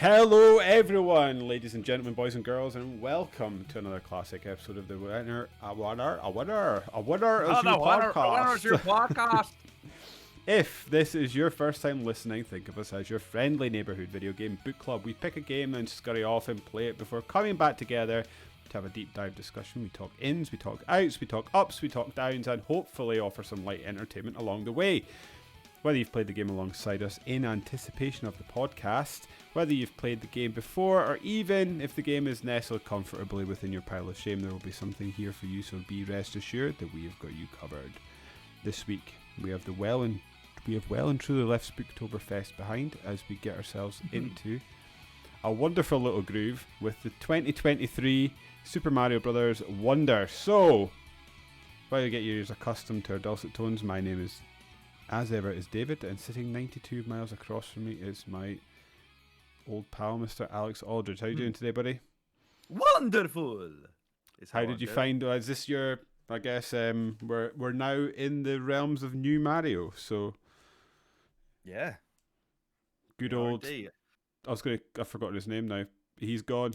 Hello everyone, ladies and gentlemen, boys and girls, and welcome to another classic episode of the Winner is Your Podcast. If this is your first time listening, think of us as your friendly neighbourhood video game book club. We pick a game, then scurry off and play it before coming back together to have a deep dive discussion. We talk ins, we talk outs, we talk ups, we talk downs, and hopefully offer some light entertainment along the way. Whether you've played the game alongside us in anticipation of the podcast, whether you've played the game before, or even if the game is nestled comfortably within your pile of shame, there will be something here for you, so be rest assured that we have got you covered. This week, we have well and truly left Spooktoberfest behind as we get ourselves into a wonderful little groove with the 2023 Super Mario Bros. Wonder. So, while you get your ears accustomed to our dulcet tones, my name is, as ever, is David, and sitting 92 miles across from me is my old pal, Mr. Alex Aldridge. How you doing today, buddy? Wonderful! How did you find, is this your, I guess, we're now in the realms of new Mario, so... Yeah. Good old... I've forgotten his name now. He's gone.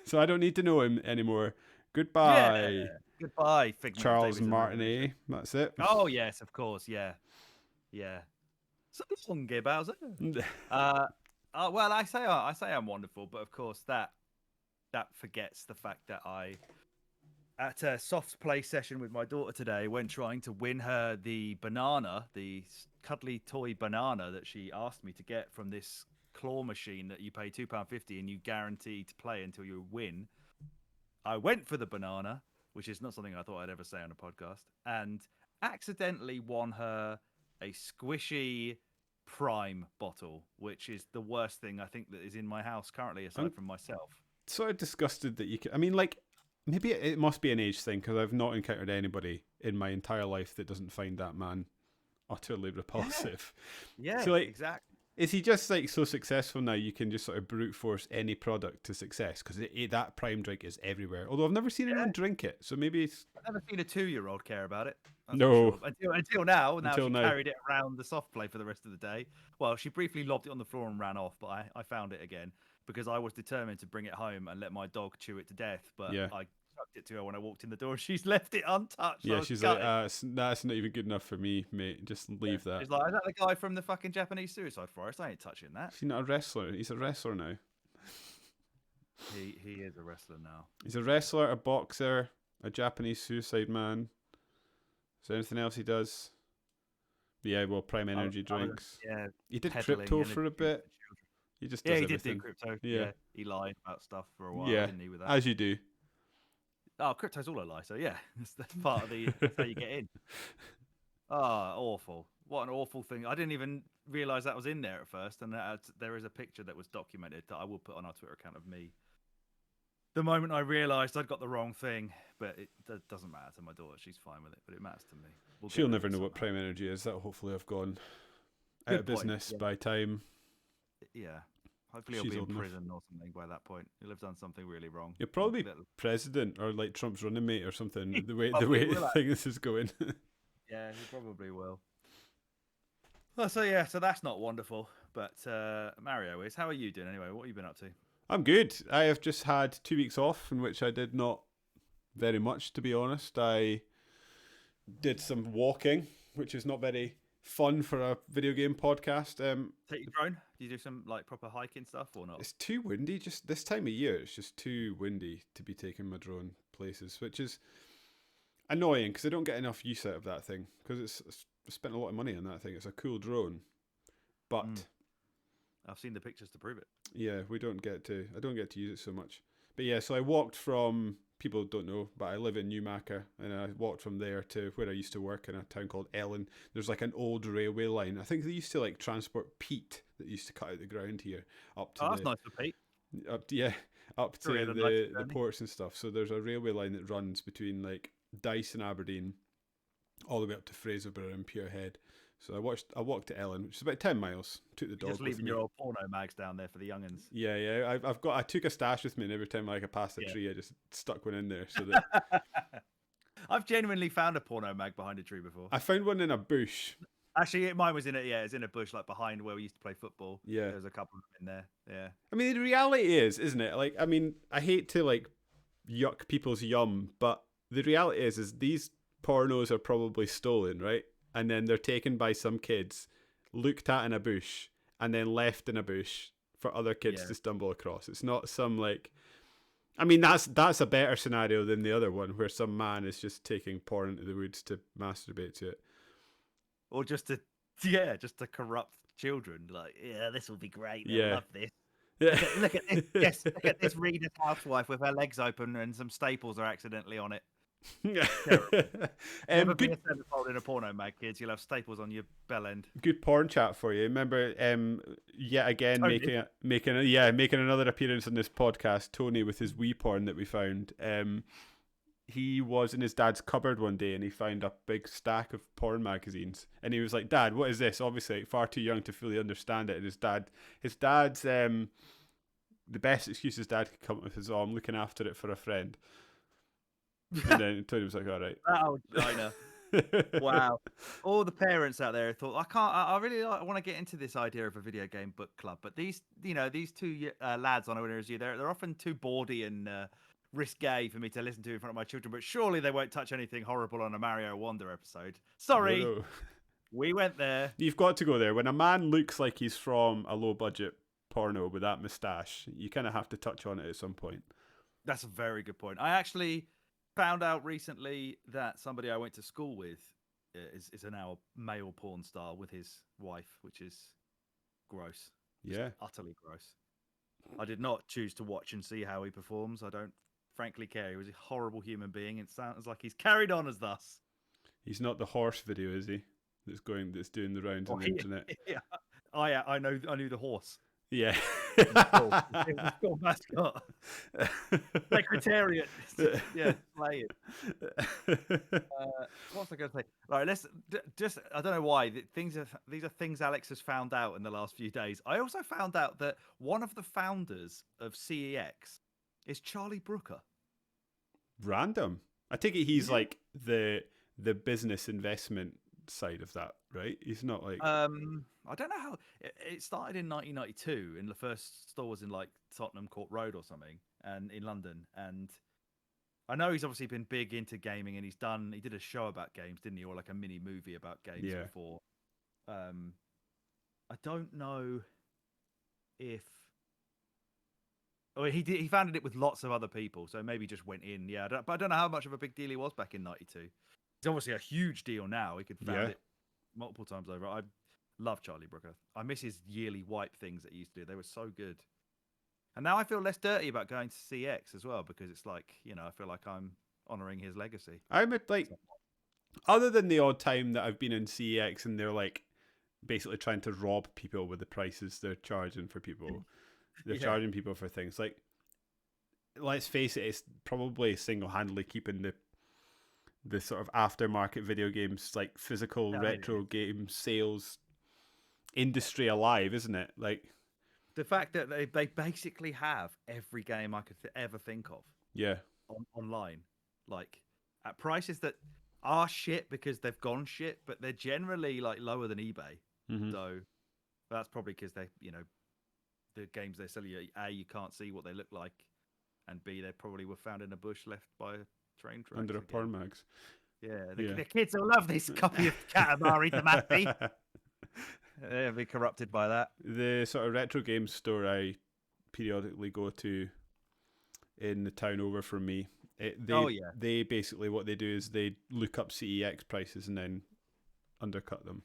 So I don't need to know him anymore. Goodbye. Yeah. Goodbye, Figment Charles Martinet. That's it. Oh, yes, of course, yeah. Yeah. So long, Bowser. Well, I say I'm wonderful, but of course that forgets the fact that I, at a soft play session with my daughter today, when trying to win her the banana, the cuddly toy banana that she asked me to get from this claw machine that you pay £2.50 and you guarantee to play until you win. I went for the banana, which is not something I thought I'd ever say on a podcast, and accidentally won her a squishy Prime bottle, which is the worst thing I think that is in my house currently, aside from myself. Sort of disgusted that you can... I mean, like, maybe it must be an age thing, because I've not encountered anybody in my entire life that doesn't find that man utterly repulsive. Yeah, so, like, exactly. Is he just like so successful now you can just sort of brute force any product to success? Because that Prime drink is everywhere. Although I've never seen anyone drink it, so maybe it's... I've never seen a 2-year-old care about it. No. Sure. Until now. Now she carried it around the soft play for the rest of the day. Well, she briefly lobbed it on the floor and ran off, but I found it again because I was determined to bring it home and let my dog chew it to death. But I chucked it to her when I walked in the door. She's left it untouched. Yeah, she's like, that's not even good enough for me, mate. Just leave that. She's like, is that the guy from the fucking Japanese Suicide Forest? I ain't touching that. She's not a wrestler. He's a wrestler now. He is a wrestler now. He's a wrestler, a boxer, a Japanese suicide man. Is there anything else he does? Yeah, well, Prime Energy drinks. Yeah, he did crypto for a bit. He just does he everything. did do crypto. Yeah, he lied about stuff for a while, yeah, didn't he? With that, as you do. Oh, crypto's all a lie. So yeah, that's part of that's how you get in. Oh, awful! What an awful thing! I didn't even realize that was in there at first, and there is a picture that was documented that I will put on our Twitter account of me. The moment I realised I'd got the wrong thing, but it doesn't matter to my daughter. She's fine with it, but it matters to me. She'll never know what Prime Energy is. That'll hopefully have gone out of business by time. Yeah. Hopefully he'll be in prison or something by that point. He'll have done something really wrong. You'll probably be president or like Trump's running mate or something. the way this is going. Yeah, he probably will. Oh, so that's not wonderful. But Mario is. How are you doing anyway? What have you been up to? I'm good. I have just had 2 weeks off in which I did not very much, to be honest. I did some walking, which is not very fun for a video game podcast. Take your drone? Do you do some like proper hiking stuff or not? It's too windy. Just this time of year, it's just too windy to be taking my drone places, which is annoying because I don't get enough use out of that thing. Because I spent a lot of money on that thing. It's a cool drone, but I've seen the pictures to prove it. Yeah, I don't get to use it so much. But yeah, so I walked from, people don't know, but I live in Newmarket, and I walked from there to where I used to work in a town called Ellen. There's like an old railway line. I think they used to like transport peat that used to cut out the ground here up to that's nice for Pete. Up to the ports and stuff. So there's a railway line that runs between like Dyce and Aberdeen all the way up to Fraserburgh and Purehead. So I walked to Ellen, which is about 10 miles. Took the dog just leaving your old porno mags down there for the young'uns. Yeah. I took a stash with me, and every time I passed a tree, I just stuck one in there. So that I've genuinely found a porno mag behind a tree before. I found one in a bush. Actually, mine was in it. Yeah, it's in a bush like behind where we used to play football. Yeah. There's a couple of them in there. Yeah. I mean, the reality is, isn't it? Like, I mean, I hate to like yuck people's yum, but the reality is these pornos are probably stolen, right? And then they're taken by some kids, looked at in a bush, and then left in a bush for other kids to stumble across. It's not some like, I mean, that's a better scenario than the other one where some man is just taking porn into the woods to masturbate to it, or just to corrupt children. Like, yeah, this will be great. They'll love this. Yeah. Look at this. Yes, look at this Reader's housewife with her legs open and some staples are accidentally on it. Never be a centerfold in a porno mag, kids. You'll have staples on your bell end. Good porn chat for you. Remember, yet again making another appearance on this podcast. Tony with his wee porn that we found. He was in his dad's cupboard one day and he found a big stack of porn magazines. And he was like, "Dad, what is this?" Obviously, far too young to fully understand it. And his dad's the best excuse his dad could come up with is, "Oh, I'm looking after it for a friend." And then Tony was like, "All right." Oh, China. Wow. All the parents out there thought, I really want to get into this idea of a video game book club. But these two lads on Winner Is You, they're often too bawdy and risque for me to listen to in front of my children. But surely they won't touch anything horrible on a Mario Wonder episode. Sorry. No. We went there. You've got to go there. When a man looks like he's from a low budget porno with that moustache, you kind of have to touch on it at some point. That's a very good point. I actually found out recently that somebody I went to school with is now a male porn star with his wife, which is gross. Yeah. Just utterly gross. I did not choose to watch and see how he performs. I don't frankly care. He was a horrible human being. It sounds like he's carried on as thus. He's not the horse video, is he? That's doing the rounds on the internet. Yeah. I knew the horse. Yeah. Cool mascot. Secretariat. Yeah, play it. What's I going to say? Right, let's just. I don't know why these are things Alex has found out in the last few days. I also found out that one of the founders of CEX is Charlie Brooker. Random. I take it he's like the business investment side of that, right? He's not like I don't know how it started in 1992 and the first store was in like Tottenham Court Road or something and in London, and I know he's obviously been big into gaming and he did a show about games, didn't he, or like a mini movie about games before. I don't know if he founded it with lots of other people, so maybe just went in. But I don't know how much of a big deal he was back in 92. It's obviously a huge deal now. He could found it multiple times over. I love Charlie Brooker. I miss his yearly wipe things that he used to do. They were so good. And now I feel less dirty about going to CX as well because it's like, I feel like I'm honouring his legacy. I'm other than the odd time that I've been in CX and they're like basically trying to rob people with the prices they're charging for people. They're charging people for things. Like, let's face it, it's probably single-handedly keeping the sort of aftermarket video games, like physical retro game sales industry alive, isn't it? Like the fact that they basically have every game I could ever think of. Yeah. Online, like at prices that are shit because they've gone shit, but they're generally like lower than eBay. Mm-hmm. So that's probably because they, the games they sell you, A, you can't see what they look like, and B, they probably were found in a bush left by a train track under a porn mags. Yeah, the kids will love this copy of Katamari Damacy. They'll be corrupted by that. The sort of retro games store I periodically go to in the town over from me, they basically, what they do is they look up CEX prices and then undercut them.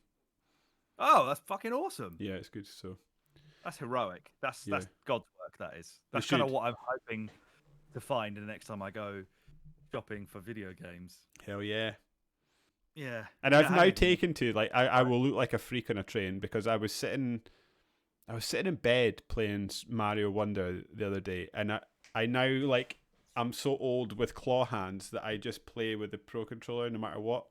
Oh, that's fucking awesome. Yeah, it's good. So that's heroic. That's God's work, that is. That's kind of what I'm hoping to find the next time I go shopping for video games. Hell yeah. Yeah. And I've now taken to, like, I will look like a freak on a train because I was sitting in bed playing Mario Wonder the other day, and I now, like, I'm so old with claw hands that I just play with the Pro Controller no matter what.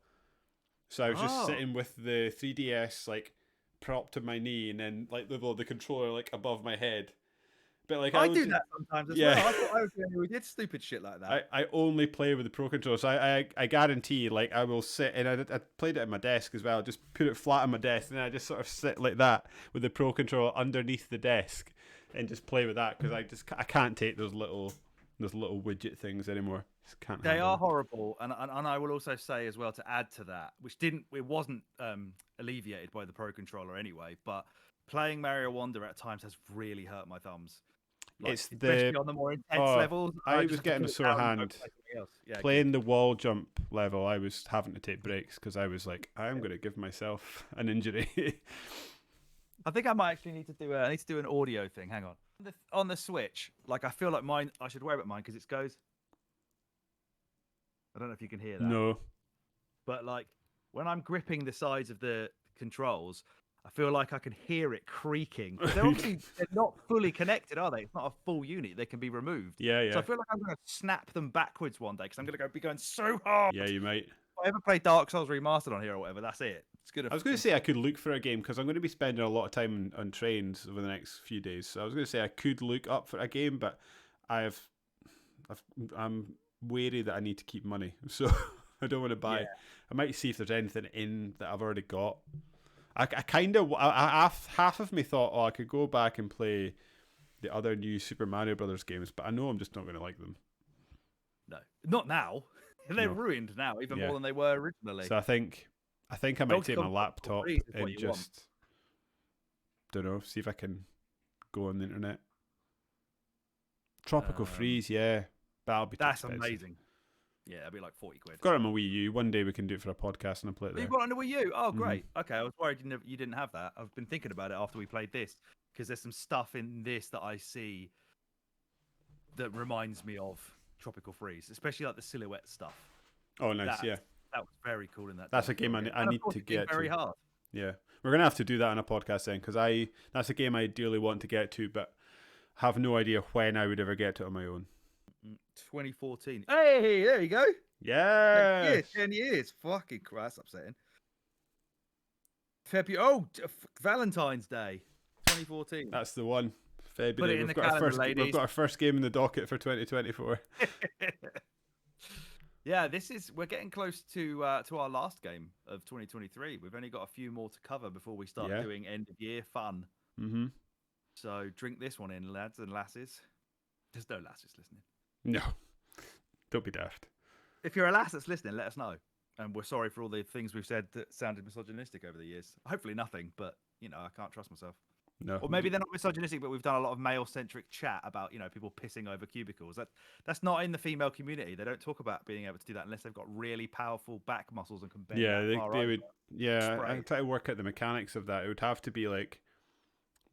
So I was just sitting with the 3DS, like, propped to my knee, and then, like, the controller, like, above my head, But like I do that sometimes as well. I thought I was the only one who did stupid shit like that. I only play with the Pro Controller, so I guarantee, like, I will sit, and I played it at my desk as well, just put it flat on my desk, and I just sort of sit like that with the Pro Controller underneath the desk and just play with that, because I can't take those little widget things anymore. Just can't They handle are them. horrible, and I will also say as well, to add to that, which it wasn't alleviated by the Pro Controller anyway, but playing Mario Wonder at times has really hurt my thumbs. Like, It's especially on the more intense levels. I just was have to getting put a it sore down and go hand play something else. Yeah, playing the wall jump level. I was having to take breaks because I was like, I'm going to give myself an injury. I think I might actually need to do an audio thing. Hang on. On the Switch, like, I feel like mine. I should wear it mine because it goes. I don't know if you can hear that. No. But like when I'm gripping the sides of the controls, I feel like I can hear it creaking. They're obviously not fully connected, are they? It's not a full unit. They can be removed. Yeah. So I feel like I'm going to snap them backwards one day because I'm going to be going so hard. Yeah, you might. If I ever play Dark Souls Remastered on here or whatever, that's it. It's good. I was going to say I could look for a game because I'm going to be spending a lot of time on trains over the next few days. So I was going to say I could look up for a game, but I'm wary that I need to keep money, so I don't want to buy. Yeah. I might see if there's anything in that I've already got. I kind of half of me thought, oh, I could go back and play the other new Super Mario Brothers games, but I know I'm just not going to like them. No, not now. They're ruined now, even more than they were originally. So I think I might take my laptop and just don't know, see if I can go on the internet. Tropical Freeze, yeah. That'll be that's expensive. amazing. Yeah, it'll be like 40 quid. I've got it on my Wii U. One day we can do it for a podcast and I'll play it there. You've got it on the Wii U? Oh, great. Okay, I was worried you didn't have that. I've been thinking about it after we played this, because there's some stuff in this that I see that reminds me of Tropical Freeze, especially like the silhouette stuff. Oh, nice, yeah. That was very cool in that. That's a game I need to get very to. hard. Yeah. We're going to have to do that on a podcast then, because that's a game I ideally want to get to, but have no idea when I would ever get to it on my own. 2014. Hey, there you go. Yeah. 10 years. Fucking Christ, upsetting. February. Oh, Valentine's Day, 2014. That's the one. February. Put it in the calendar, ladies. We've got our first game in the docket for 2024. Yeah, we're getting close to our last game of 2023. We've only got a few more to cover before we start doing end of year fun. Mm-hmm. So drink this one in, lads and lasses. There's no lasses listening. No, don't be daft. If you're a lass that's listening, let us know. And we're sorry for all the things we've said that sounded misogynistic over the years. Hopefully nothing, but I can't trust myself. No. Or maybe they're not misogynistic, but we've done a lot of male-centric chat about, people pissing over cubicles. That's not in the female community. They don't talk about being able to do that unless they've got really powerful back muscles and can bend. Yeah, they would. Yeah, spray. I try to work out the mechanics of that. It would have to be like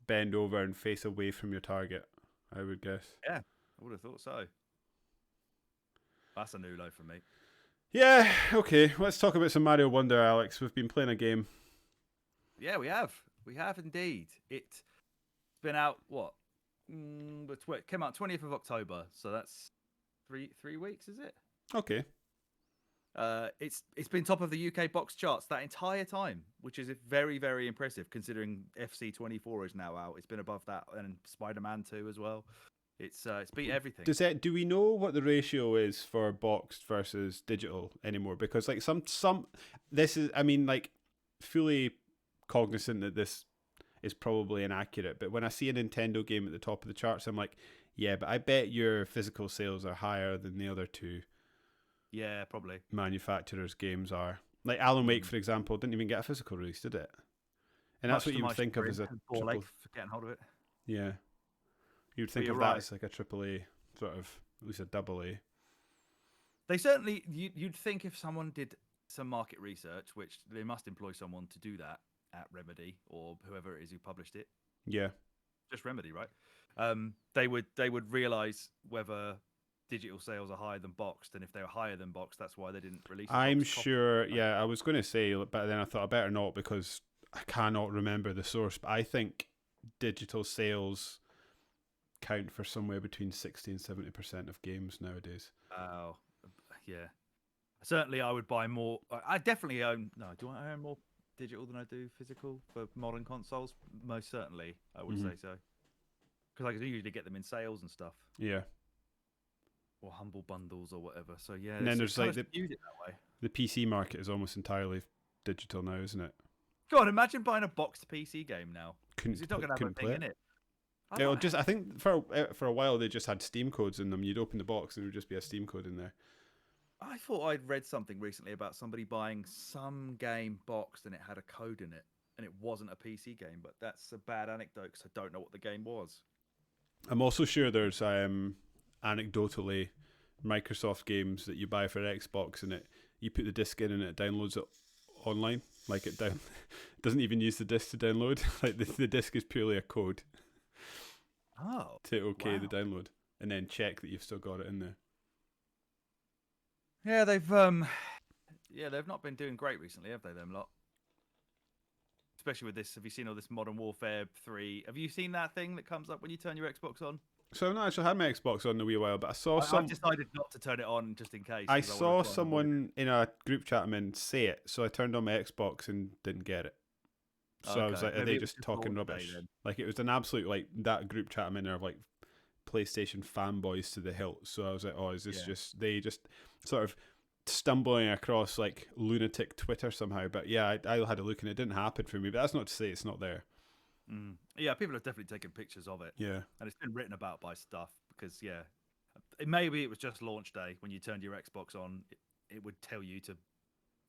bend over and face away from your target, I would guess. Yeah, I would have thought so. That's a new low for me. Yeah, okay. Let's talk about some Mario Wonder, Alex. We've been playing a game. Yeah, we have. We have indeed. It's been out, what? It came out 20th of October, so that's three weeks, is it? Okay. It's been top of the UK box charts that entire time, which is very, very impressive considering FC24 is now out. It's been above that, and Spider-Man 2 as well. It's beat everything. Do we know what the ratio is for boxed versus digital anymore? Because like some this is, I mean, like, fully cognizant that this is probably inaccurate, but when I see a Nintendo game at the top of the charts, I'm like, yeah, but I bet your physical sales are higher than the other two. Yeah, probably. Manufacturers' games are. Like Alan Wake, for example, didn't even get a physical release, did it? And that's what you would think of as a triple. Getting hold of it. Yeah. You'd think of that as like a AAA, sort of, at least a AA. They certainly, you'd think if someone did some market research, which they must employ someone to do that at Remedy or whoever it is who published it. Yeah. Just Remedy, right? They would realise whether digital sales are higher than boxed, and if they were higher than boxed, that's why they didn't release. I'm sure. Yeah, I was going to say, but then I thought I better not because I cannot remember the source. But I think digital sales count for somewhere between 60 and 70% of games nowadays. Oh, yeah. Certainly, I would buy more. I definitely own. No, do I own more digital than I do physical for modern consoles? Most certainly, I would say so. because I can usually get them in sales and stuff. Yeah. Or humble bundles or whatever. So yeah, And then there's like it that way. The PC market is almost entirely digital now, isn't it? God, imagine buying a boxed PC game now. It's not going to have a thing in it. I think for a while they just had Steam codes in them. You'd open the box and there would just be a Steam code in there. I thought I'd read something recently about somebody buying some game boxed and it had a code in it, and it wasn't a PC game. But that's a bad anecdote because I don't know what the game was. I'm also sure there's anecdotally Microsoft games that you buy for Xbox and you put the disc in and it downloads it online. Like it doesn't even use the disc to download. Like the disc is purely a code. Oh. To the download and then check that you've still got it in there. Yeah, they've not been doing great recently, have they? Them lot. Especially with this. Have you seen all this Modern Warfare 3? Have you seen that thing that comes up when you turn your Xbox on? So I've not actually had my Xbox on in a wee while, but I've decided not to turn it on just in case. I saw someone in a group chat I'm in say it, so I turned on my Xbox and didn't get it. So I was like, are they just talking rubbish? Like it was an absolute, like, that group chat I'm in there of like PlayStation fanboys to the hilt. So I was like, oh, is this just they just sort of stumbling across like lunatic Twitter somehow? But yeah, I had a look and it didn't happen for me. But that's not to say it's not there. Yeah, people have definitely taken pictures of it. Yeah, and it's been written about by stuff because maybe it was just launch day when you turned your Xbox on. It would tell you to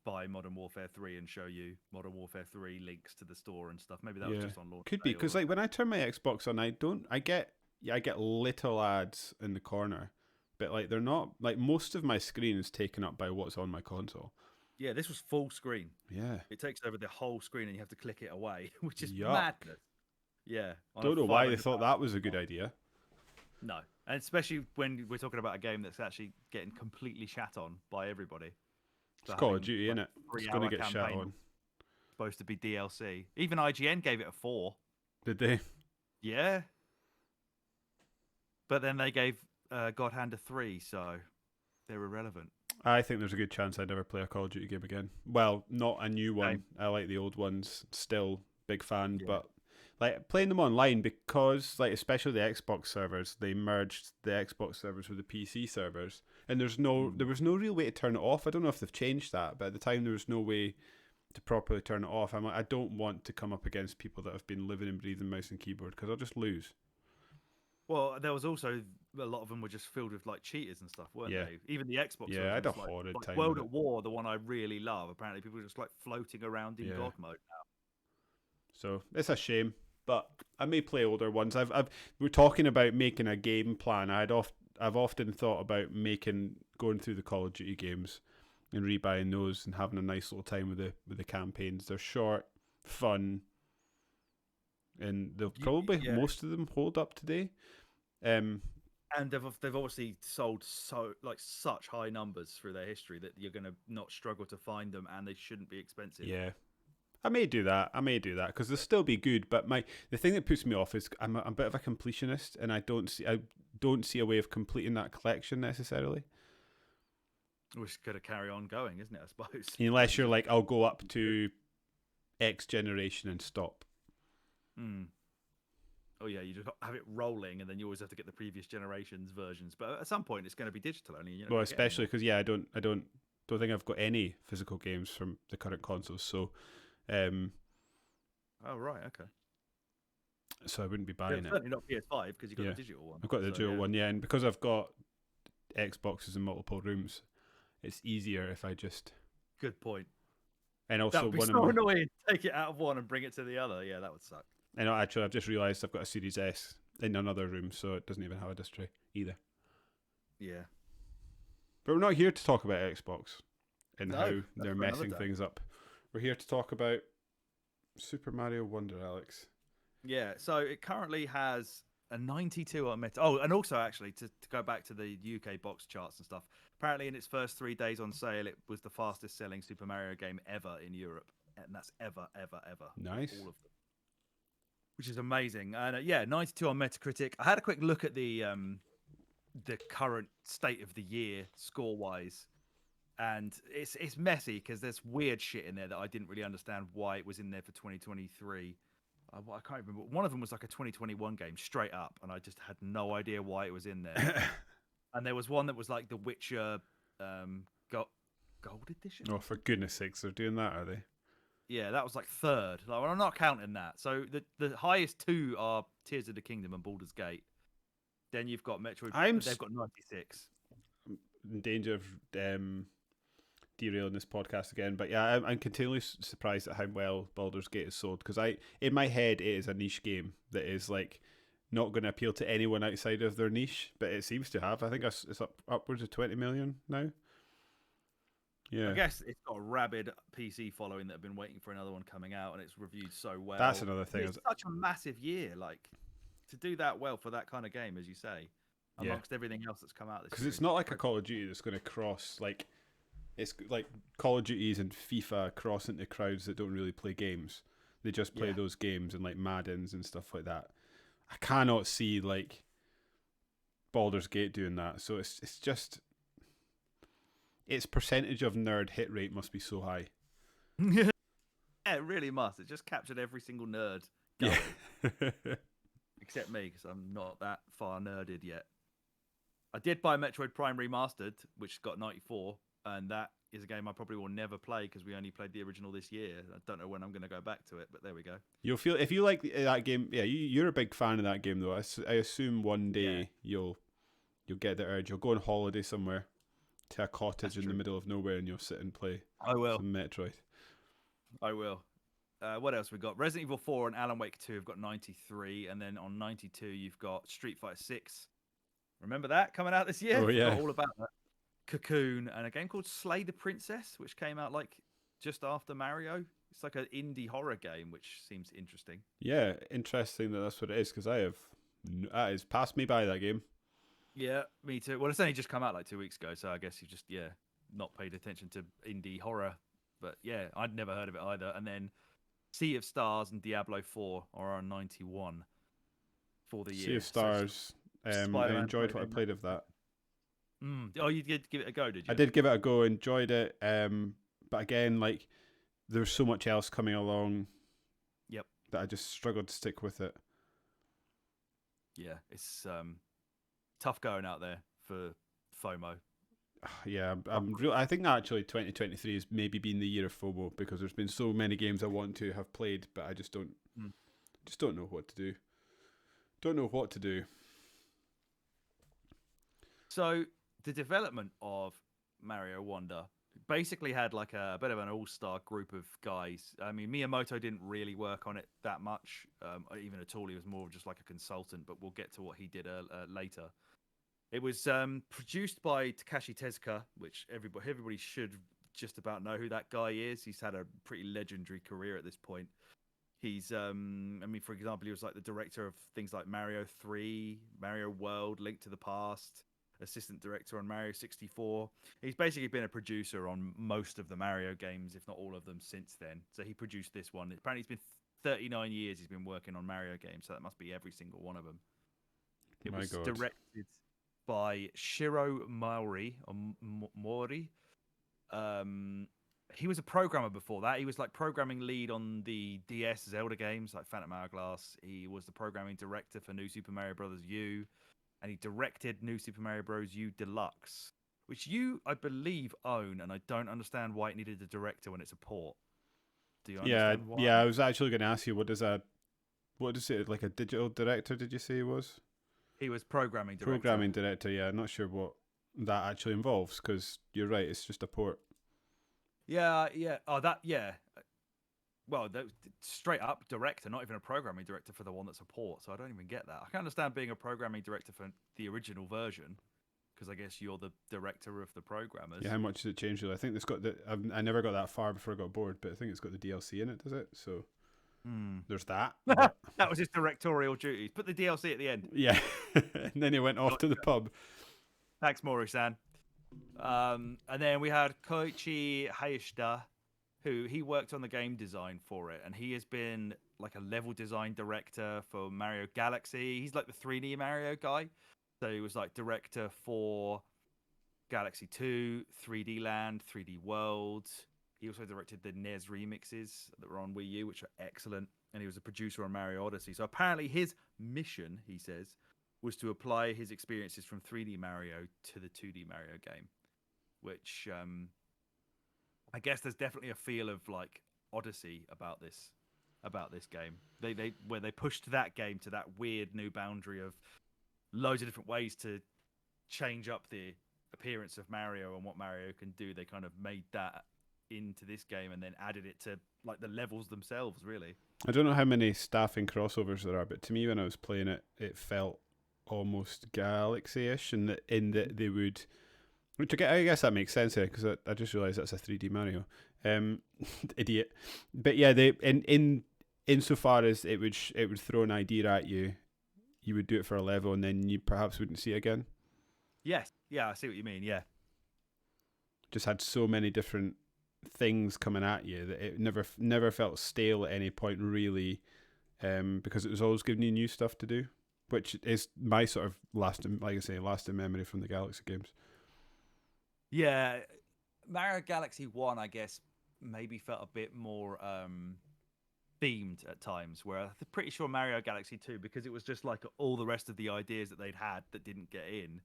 buy Modern Warfare 3 and show you Modern Warfare 3 links to the store and stuff. Maybe that was just on launch. Could be because like when I turn my Xbox on, I get little ads in the corner, but like they're not like most of my screen is taken up by what's on my console. Yeah, this was full screen. Yeah, it takes over the whole screen and you have to click it away, which is Yuck. Madness. Yeah, don't know why they thought that was a good idea. No, and especially when we're talking about a game that's actually getting completely shat on by everybody. It's Call of Duty, innit? It's going to get shat on. Supposed to be DLC. Even IGN gave it a 4. Did they? Yeah. But then they gave God Hand a 3, so they're irrelevant. I think there's a good chance I'd never play a Call of Duty game again. Well, not a new one. I like the old ones. Still big fan, but like playing them online because, like, especially the Xbox servers, they merged the Xbox servers with the PC servers, and there was no real way to turn it off. I don't know if they've changed that, but at the time there was no way to properly turn it off. I'm like, I don't want to come up against people that have been living and breathing mouse and keyboard because I'll just lose. Well, there was also a lot of them were just filled with like cheaters and stuff, weren't they? Even the Xbox. Yeah, I had a horrid time. World at War, the one I really love. Apparently, people are just like floating around in God mode now. So it's a shame, but I may play older ones. We're talking about making a game plan. I've often thought about going through the Call of Duty games and rebuying those and having a nice little time with the campaigns. They're short, fun, and they'll probably most of them hold up today. And they've obviously sold such high numbers through their history that you're going to not struggle to find them, and they shouldn't be expensive. Yeah, I may do that because they'll still be good. But the thing that puts me off is I'm a bit of a completionist, and I don't see a way of completing that collection necessarily. We're just going to carry on going, isn't it? I suppose. Unless you're like, I'll go up to X generation and stop. Oh yeah, you just have it rolling, and then you always have to get the previous generation's versions. But at some point, it's going to be digital only. Well, especially because I don't think I've got any physical games from the current consoles. So, oh right, okay. So I wouldn't be buying it. Certainly not PS5 because you've got the digital one. I've got the digital one, and because I've got Xboxes in multiple rooms, it's easier if I just. Good point. And also, that would be so annoying. Take it out of one and bring it to the other. Yeah, that would suck. I know. Actually, I've just realised I've got a Series S in another room, so it doesn't even have a disc tray either. Yeah. But we're not here to talk about Xbox and how they're messing things up. We're here to talk about Super Mario Wonder, Alex. Yeah. So it currently has a 92 on Meta. Oh, and also actually to go back to the UK box charts and stuff. Apparently, in its first 3 days on sale, it was the fastest selling Super Mario game ever in Europe, and that's ever. Nice. All of them. Which is amazing. And 92 on Metacritic. I had a quick look at the current state of the year score-wise, and it's messy because there's weird shit in there that I didn't really understand why it was in there for 2023. I can't remember. One of them was like a 2021 game, straight up, and I just had no idea why it was in there. And there was one that was like The Witcher, Gold Edition. Oh, for goodness sakes, they're doing that, are they? Yeah, that was like third. Like, well, I'm not counting that. So the highest two are Tears of the Kingdom and Baldur's Gate. Then you've got Metroid. They've got 96. In danger of derailing this podcast again, but yeah, I'm continually surprised at how well Baldur's Gate is sold, because in my head it is a niche game that is like not going to appeal to anyone outside of their niche, but it seems to have. I think it's upwards of 20 million now. Yeah, I guess it's got a rabid PC following that have been waiting for another one coming out, and it's reviewed so well. That's another thing. It's such a massive year, like to do that well for that kind of game, as you say, amongst everything else that's come out. Because it's not like a Call of Duty that's going to cross like. It's like Call of Duties and FIFA cross into crowds that don't really play games. They just play those games and like Maddens and stuff like that. I cannot see like Baldur's Gate doing that. So it's just its percentage of nerd hit rate must be so high. Yeah, it really must. It just captured every single nerd. Yeah. Except me, because I'm not that far nerded yet. I did buy Metroid Prime Remastered, which got 94, and that is a game I probably will never play because we only played the original this year. I don't know when I'm going to go back to it, but there we go. You'll feel, if you like that game, you're a big fan of that game though. I assume one day you'll get the urge. You'll go on holiday somewhere to a cottage in the middle of nowhere, and you'll sit and play some Metroid. I will. What else we got? Resident Evil 4 and Alan Wake 2 have got 93, and then on 92 you've got Street Fighter 6. Remember that coming out this year? Oh yeah, all about that. Cocoon, and a game called Slay the Princess, which came out like just after Mario. It's like an indie horror game, which seems interesting. Yeah, interesting that's what it is, because that has passed me by, that game. Yeah, me too. Well, it's only just come out like 2 weeks ago, so I guess you just not paid attention to indie horror. But yeah, I'd never heard of it either. And then Sea of Stars and Diablo 4 are on 91 for the year. Sea of Stars, I enjoyed what I played of that. Oh, you did give it a go, did you? I did give it a go, enjoyed it. But again, like, there's so much else coming along. Yep. That I just struggled to stick with it. Yeah, it's tough going out there for FOMO. Yeah, I think actually 2023 has maybe been the year of FOMO, because there's been so many games I want to have played, but I just don't know what to do. Don't know what to do. So the development of Mario Wonder basically had like a bit of an all-star group of guys. I mean, Miyamoto didn't really work on it that much, even at all. He was more just like a consultant, but we'll get to what he did later. It was produced by Takashi Tezuka, which everybody should just about know who that guy is. He's had a pretty legendary career at this point. He's, for example, he was like the director of things like Mario 3, Mario World, Link to the Past, assistant director on Mario 64. He's basically been a producer on most of the Mario games, if not all of them, since then. So he produced this one. Apparently, it's been 39 years he's been working on Mario games, so that must be every single one of them. It was directed by Shiro Mori. He was a programmer before that. He was like programming lead on the DS Zelda games like Phantom Hourglass. He was the programming director for New Super Mario Bros. U, and he directed New Super Mario Bros. U Deluxe, which you, I believe, own, and I don't understand why it needed a director when it's a port. Do you understand why? Yeah, I was actually going to ask you, what is it, like a digital director, did you say he was? He was programming director. Programming director, yeah. I'm not sure what that actually involves, because you're right, it's just a port. Yeah. Oh, that, yeah. Well, straight up director, not even a programming director for the one that's a port, so I don't even get that. I can understand being a programming director for the original version, because I guess you're the director of the programmers. Yeah, how much does it change? I think it's got I never got that far before I got bored, but I think it's got the DLC in it, does it? So there's that. That was his directorial duties. Put the DLC at the end. Yeah. And then he went off to the pub. Thanks, Mori-san. And then we had Koichi Hayashida, who he worked on the game design for it, and he has been like a level design director for Mario Galaxy. He's like the 3D Mario guy. So he was like director for Galaxy 2, 3D Land, 3D World. he also directed the NES remixes that were on Wii U, which are excellent. And he was a producer on Mario Odyssey. So apparently his mission, he says, was to apply his experiences from 3D Mario to the 2D Mario game, which I guess there's definitely a feel of like Odyssey about this game. Where they pushed that game to that weird new boundary of loads of different ways to change up the appearance of Mario and what Mario can do. They kind of made that into this game and then added it to like the levels themselves, really. I don't know how many staffing crossovers there are, but to me when I was playing it, it felt almost Galaxy-ish in that they would, which I guess that makes sense here because I just realised that's a 3D Mario. Idiot. But yeah, they in insofar as it would throw an idea at you, you would do it for a level and then you perhaps wouldn't see it again. Yes. Yeah, I see what you mean. Yeah. Just had so many different things coming at you that it never felt stale at any point, really, because it was always giving you new stuff to do, which is my sort of lasting memory from the Galaxy games. Yeah, Mario Galaxy 1, I guess, maybe felt a bit more themed at times, where I'm pretty sure Mario Galaxy 2, because it was just like all the rest of the ideas that they'd had that didn't get in,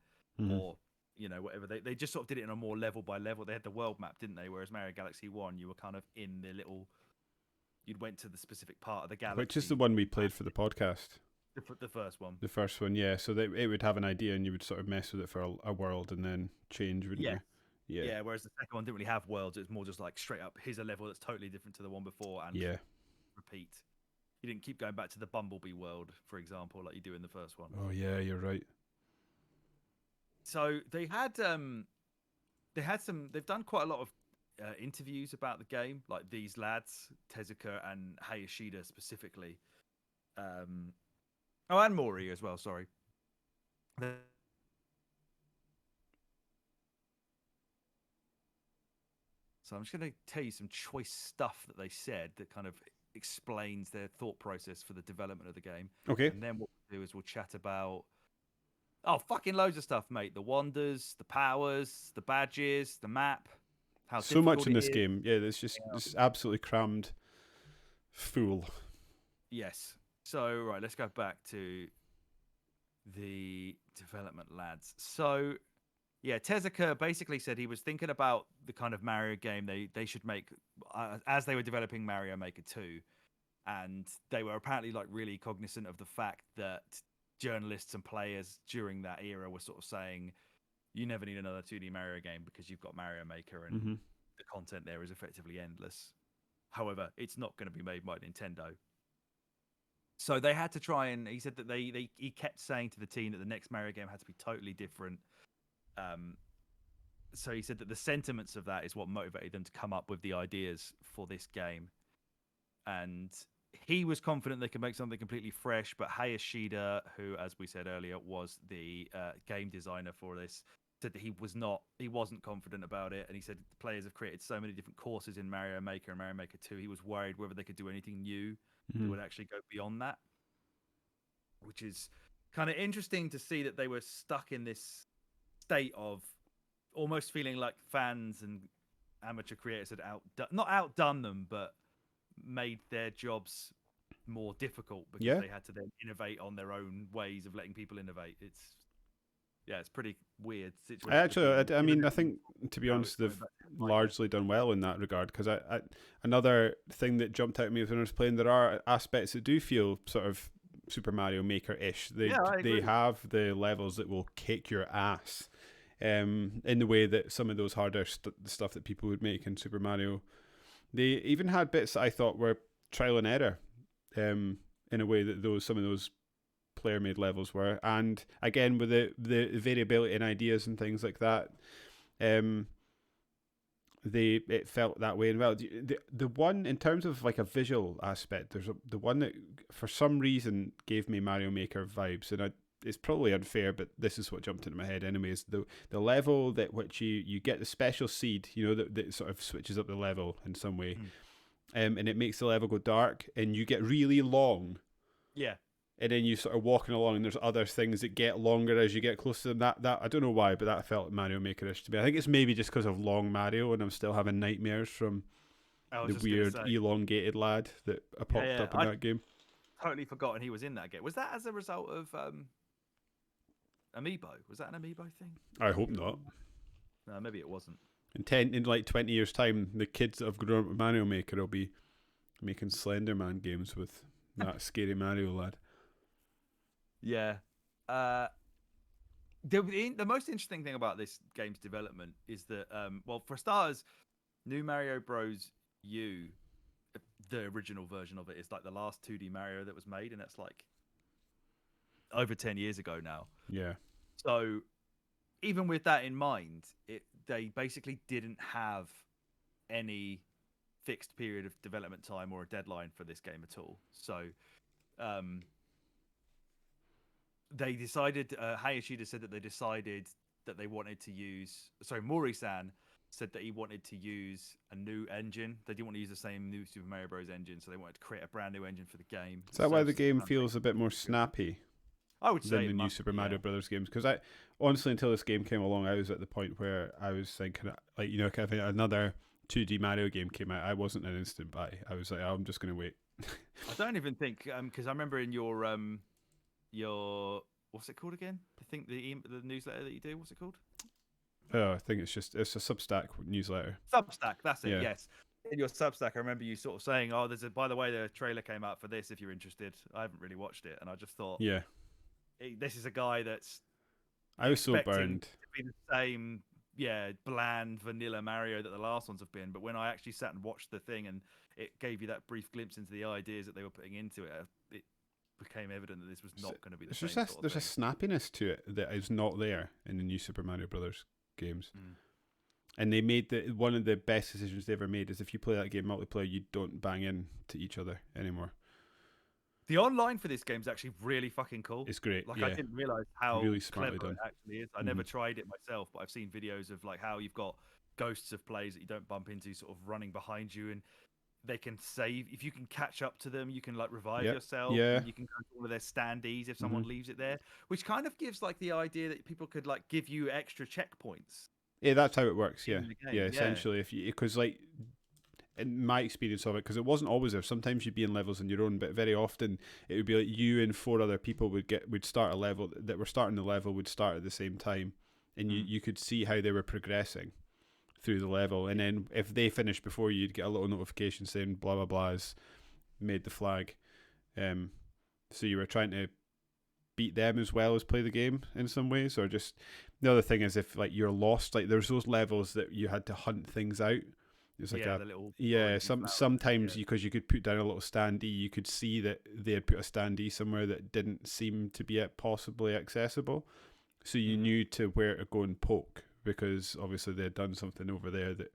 or whatever, they just sort of did it in a more level by level. They had the world map, didn't they? Whereas Mario Galaxy 1, you were kind of in the little, you'd went to the specific part of the galaxy. Which is the one we played for the podcast. The first one. The first one, yeah. So it would have an idea and you would sort of mess with it for a world and then change, wouldn't you? Yeah, whereas the second one didn't really have worlds. It was more just like straight up, here's a level that's totally different to the one before and repeat. You didn't keep going back to the Bumblebee world, for example, like you do in the first one. Oh yeah, you're right. So they've done quite a lot of interviews about the game, like these lads, Tezuka and Hayashida specifically. And Mori as well, sorry. So I'm just going to tell you some choice stuff that they said that kind of explains their thought process for the development of the game. Okay. And then what we'll do is we'll chat about fucking loads of stuff, mate. The wonders, the powers, the badges, the map. How so much in this game. Yeah, it's just it's absolutely crammed full. Yes. So, right, let's go back to the development lads. So, yeah, Tezuka basically said he was thinking about the kind of Mario game they should make as they were developing Mario Maker 2. And they were apparently like really cognizant of the fact that journalists and players during that era were sort of saying, you never need another 2D Mario game because you've got Mario Maker and the content there is effectively endless. However, it's not going to be made by Nintendo. So they had to try and he said that he kept saying to the team that the next Mario game had to be totally different. So he said that the sentiments of that is what motivated them to come up with the ideas for this game. And he was confident they could make something completely fresh, but Hayashida, who, as we said earlier, was the game designer for this, said that he wasn't confident about it. And he said the players have created so many different courses in Mario Maker and Mario Maker 2. He was worried whether they could do anything new that would actually go beyond that, which is kind of interesting to see that they were stuck in this state of almost feeling like fans and amateur creators had not outdone them, but made their jobs more difficult because they had to then innovate on their own ways of letting people innovate. It's pretty weird situation. I mean, I think, to be honest, they've largely done well in that regard, because another thing that jumped out at me when I was playing, there are aspects that do feel sort of Super Mario Maker-ish. They have the levels that will kick your ass in the way that some of those harder stuff that people would make in Super Mario. They even had bits that I thought were trial and error in a way that some of those player-made levels were. And again, with the variability in ideas and things like that, it felt that way. And well, the one, in terms of like a visual aspect, there's the one that for some reason gave me Mario Maker vibes, and it's probably unfair, but this is what jumped into my head anyways. The level that which you get the special seed, that sort of switches up the level in some way, and it makes the level go dark, and you get really long. Yeah. And then you sort of walking along, and there's other things that get longer as you get closer to them. That I don't know why, but that felt Mario Maker-ish to me. I think it's maybe just because of long Mario, and I'm still having nightmares from I was The just gonna weird say, elongated lad that popped up in I that game. totally forgotten he was in that game. Was that as a result of Amiibo? Was that an Amiibo thing? I hope not. No, maybe it wasn't. In like 20 years' time, the kids that have grown up with Mario Maker will be making Slenderman games with that scary Mario lad. Yeah. The most interesting thing about this game's development is that, well, for starters, New Mario Bros. U, the original version of it, is like the last 2D Mario that was made, and that's like over 10 years ago now. Yeah. So even with that in mind, they basically didn't have any fixed period of development time or a deadline for this game at all. So they decided, Hayashida said that they decided that they wanted to use, sorry, Mori-san said that he wanted to use a new engine. They didn't want to use the same new Super Mario Bros. Engine, so they wanted to create a brand new engine for the game. Is that why the game feels a bit more snappy I would than say the new Super Mario Brothers games? Because I honestly, until this game came along, I was at the point where I was thinking, like, you know, if another 2D Mario game came out, I wasn't an instant buy. I was like, oh, I'm just going to wait. I don't even think, because I remember in your what's it called again? I think the newsletter that you do. What's it called? Oh, I think it's a Substack newsletter. Substack, that's it. Yeah. Yes. In your Substack, I remember you sort of saying, "Oh, by the way, the trailer came out for this. If you're interested." I haven't really watched it, and I just thought, Yeah. This is a guy that's I was so expecting burned. to be the same, bland vanilla Mario that the last ones have been. But when I actually sat and watched the thing, and it gave you that brief glimpse into the ideas that they were putting into it, it became evident that this was not going to be the same sort of There's thing. a snappiness to it that is not there in the new Super Mario Brothers games. And they made one of the best decisions they ever made is if you play that game multiplayer, you don't bang into each other anymore. The online for this game is actually really fucking cool. It's great. Like, yeah. I didn't realize how really smartly clever done. it actually is. I never tried it myself, but I've seen videos of like how you've got ghosts of players that you don't bump into sort of running behind you, and they can save. If you can catch up to them, you can like revive yourself. Yeah. And you can go to one of their standees if someone leaves it there, which kind of gives like the idea that people could like give you extra checkpoints. Yeah, that's how it works. Yeah. Yeah, Essentially, because like in my experience of it, because it wasn't always there. Sometimes you'd be in levels on your own, but very often it would be like you and 4 other people would start a level that were starting the level would start at the same time, and you could see how they were progressing through the level, and then if they finished before you, you'd get a little notification saying blah blah blah has made the flag. So you were trying to beat them as well as play the game in some ways, or just the other thing is if like you're lost, like there's those levels that you had to hunt things out. It's like sometimes because you could put down a little standee, you could see that they had put a standee somewhere that didn't seem to be possibly accessible, so you knew to where to go and poke, because obviously they had done something over there that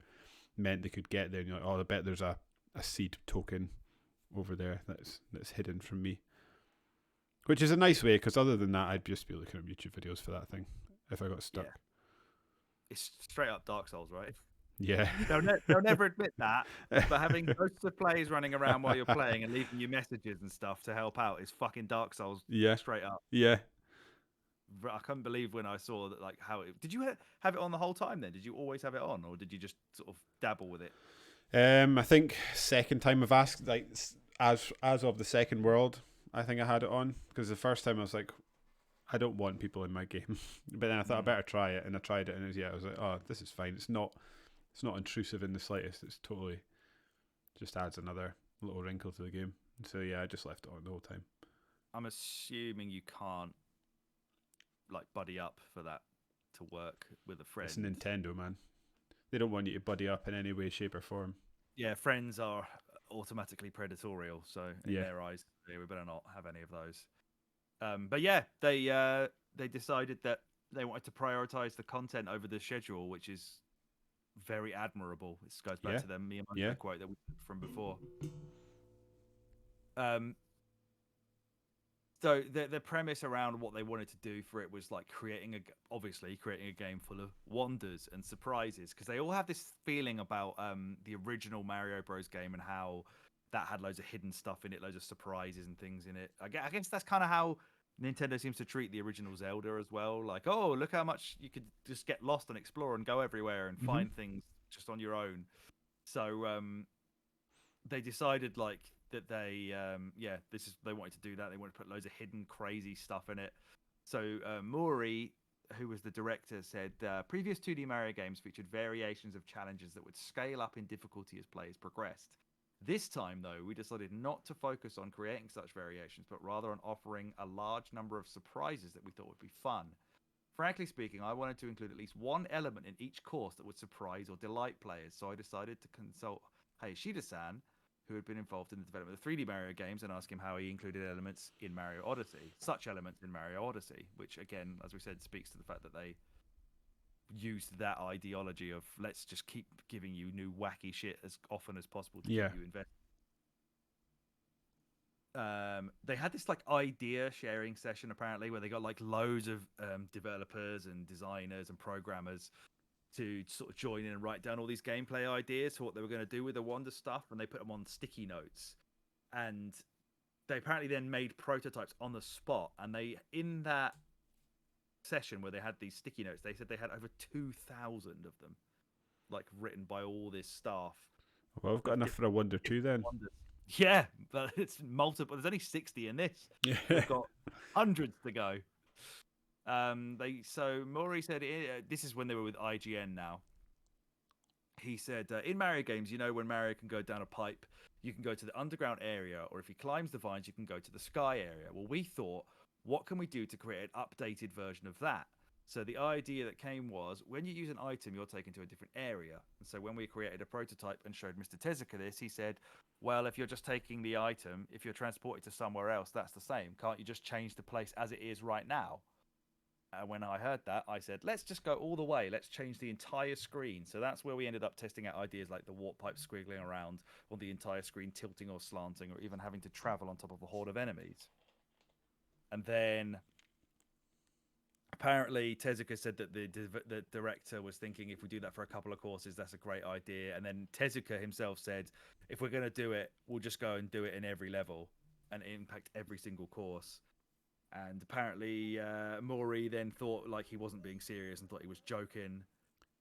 meant they could get there, and you're like, oh, I bet there's a seed token over there that's hidden from me, which is a nice way, because other than that I'd just be looking at YouTube videos for that thing if I got stuck. It's straight up Dark Souls, right? Yeah. They'll never admit that, but having ghosts of players running around while you're playing and leaving you messages and stuff to help out is fucking Dark Souls. Yeah. Straight up. Yeah. I couldn't believe when I saw that, like, how it... Did you have it on the whole time then? Did you always have it on, or did you just sort of dabble with it? I think second time I've asked, like, as of the second world, I think I had it on, because the first time I was like, I don't want people in my game, but then I thought I better try it, and I tried it, and I was like, oh, this is fine. It's not intrusive in the slightest. It's totally just adds another little wrinkle to the game. So yeah, I just left it on the whole time. I'm assuming you can't like buddy up for that to work with a friend. It's Nintendo, man. They don't want you to buddy up in any way, shape, or form. Yeah, friends are automatically predatorial, so in their eyes, we better not have any of those. But yeah, they decided that they wanted to prioritize the content over the schedule, which is very admirable. This goes back to the Miyamoto quote that we took from before. So the premise around what they wanted to do for it was like creating a game full of wonders and surprises, because they all have this feeling about the original Mario Bros game and how that had loads of hidden stuff in it, loads of surprises and things in it. I guess that's kind of how Nintendo seems to treat the original Zelda as well. Like, oh, look how much you could just get lost and explore and go everywhere and find things just on your own. So they decided like that they they wanted to do that. They wanted to put loads of hidden crazy stuff in it. So Mori, who was the director, said previous 2D Mario games featured variations of challenges that would scale up in difficulty as players progressed. This time, though, we decided not to focus on creating such variations, but rather on offering a large number of surprises that we thought would be fun. Frankly speaking, I wanted to include at least one element in each course that would surprise or delight players, so I decided to consult Hayashida-san, who had been involved in the development of 3D Mario games, and ask him how he included elements in Mario Odyssey, such elements in Mario Odyssey, which, again, as we said, speaks to the fact that they used that ideology of let's just keep giving you new wacky shit as often as possible to keep you invested. They had this like idea sharing session apparently where they got like loads of developers and designers and programmers to sort of join in and write down all these gameplay ideas for what they were going to do with the Wonder stuff, and they put them on sticky notes, and they apparently then made prototypes on the spot. And they, in that session where they had these sticky notes, they said they had over 2,000 of them, like written by all this staff. Well, I've got enough for a Wonder 2 then. Wonders. Yeah, but it's multiple. There's only 60 in this. Yeah. We've got hundreds to go. So Mori said this is when they were with IGN now. He said, in Mario games, you know, when Mario can go down a pipe, you can go to the underground area, or if he climbs the vines, you can go to the sky area. Well, we thought, what can we do to create an updated version of that? So the idea that came was, when you use an item, you're taken to a different area. And so when we created a prototype and showed Mr. Tezuka this, he said, well, if you're just taking the item, if you're transported to somewhere else, that's the same. Can't you just change the place as it is right now? And when I heard that, I said, let's just go all the way. Let's change the entire screen. So that's where we ended up testing out ideas like the warp pipe squiggling around, or the entire screen tilting or slanting, or even having to travel on top of a horde of enemies. And then apparently Tezuka said that the director was thinking, if we do that for a couple of courses, that's a great idea. And then Tezuka himself said, if we're going to do it, we'll just go and do it in every level and impact every single course. And apparently Mori then thought like he wasn't being serious and thought he was joking.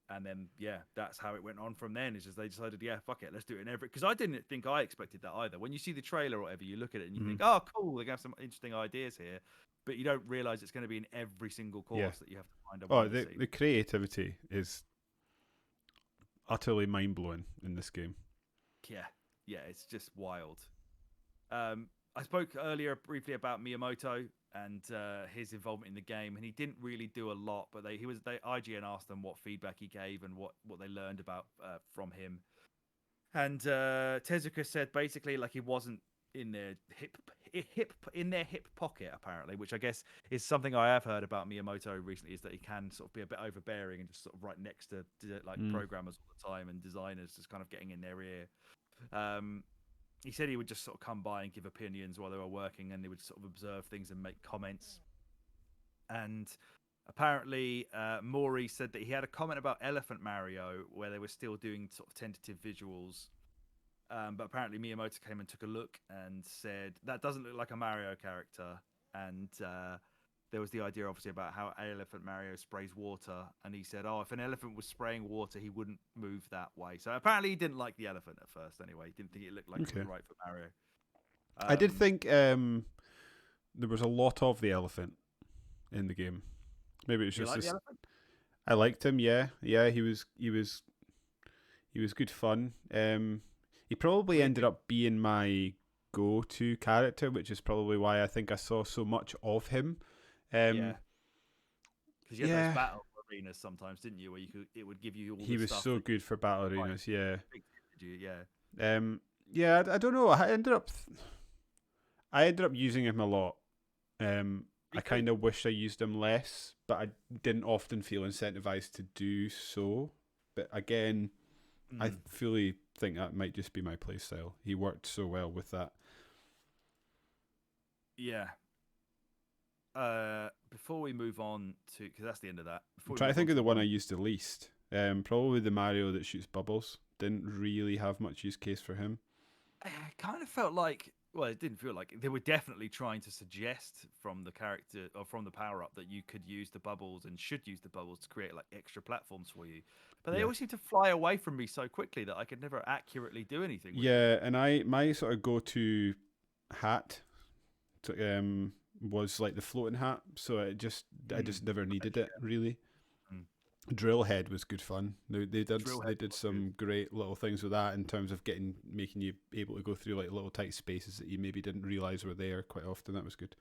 And then, yeah, that's how it went on from then. Is just they decided, yeah, fuck it, let's do it in every... Because I didn't think I expected that either. When you see the trailer or whatever, you look at it and you think, oh, cool, they have some interesting ideas here. But you don't realise it's going to be in every single course that you have to find a way to see. The creativity is utterly mind-blowing in this game. Yeah, it's just wild. I spoke earlier briefly about Miyamoto and his involvement in the game, and he didn't really do a lot, but IGN asked them what feedback he gave and what they learned about from him. And Tezuka said basically like he wasn't in their hip pocket apparently, which I guess is something I have heard about Miyamoto recently, is that he can sort of be a bit overbearing and just sort of right next to like programmers all the time and designers, just kind of getting in their ear. He said he would just sort of come by and give opinions while they were working, and they would sort of observe things and make comments. And apparently, Mori said that he had a comment about Elephant Mario, where they were still doing sort of tentative visuals. But apparently Miyamoto came and took a look and said, that doesn't look like a Mario character. And there was the idea, obviously, about how Elephant Mario sprays water. And he said, if an elephant was spraying water, he wouldn't move that way. So apparently he didn't like the elephant at first anyway. He didn't think it looked like it was right for Mario. I did think there was a lot of the elephant in the game. Maybe it was just... the elephant? I liked him, yeah. Yeah, he was good fun. He probably ended up being my go-to character, which is probably why I think I saw so much of him. Because you had those battle arenas sometimes, didn't you? Where it would give you all. He was so good for battle arenas, yeah. Yeah. I don't know. I ended up using him a lot. I kind of wish I used him less, but I didn't often feel incentivized to do so. But again, I fully think that might just be my playstyle. He worked so well with that. Yeah. Before we move on to, because that's the end of that. I'm trying to think of the one I used the least. Probably the Mario that shoots bubbles. Didn't really have much use case for him. I kind of felt like well, it didn't feel like it. They were definitely trying to suggest from the character or from the power up that you could use the bubbles and should use the bubbles to create like extra platforms for you. But they Yeah. always seem to fly away from me so quickly that I could never accurately do anything with them. Yeah, and my sort of go-to hat was like the floating hat, so I just never needed it really. Mm. Drill head was good fun. Drill They head did was some great little things with that in terms of making you able to go through like little tight spaces that you maybe didn't realize were there quite often. That was good.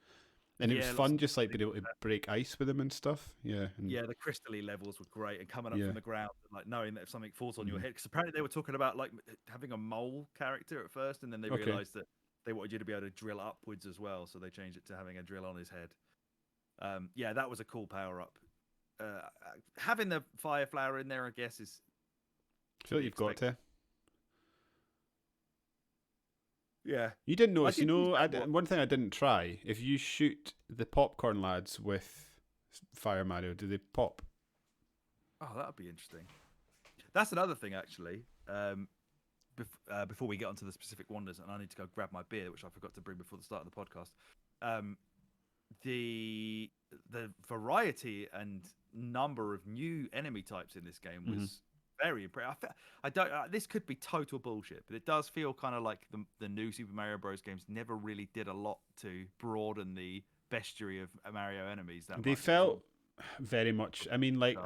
And it was Yeah, lots fun of just like being things able to break ice with them and stuff. Yeah. And yeah, the crystally levels were great, and coming up yeah. from the ground, and, like knowing that if something falls on your Mhm. head, because apparently they were talking about like having a mole character at first, and then they Okay. realized that they wanted you to be able to drill upwards as well, so they changed it to having a drill on his head. Yeah, that was a cool power up. Having the fire flower in there, I guess, is I to feel like be you've got expected. to. Yeah, You didn't I notice, did use that one. one thing I didn't try. If you shoot the popcorn lads with Fire Mario, do they pop? Oh, that would be interesting. That's another thing, actually. Before we get onto the specific wonders, and I need to go grab my beer, which I forgot to bring before the start of the podcast. Um, the variety and number of new enemy types in this game was very impressive. I don't. This could be total bullshit, but it does feel kind of like the new Super Mario Bros. Games never really did a lot to broaden the bestiary of Mario enemies that They much. felt very much. I mean, like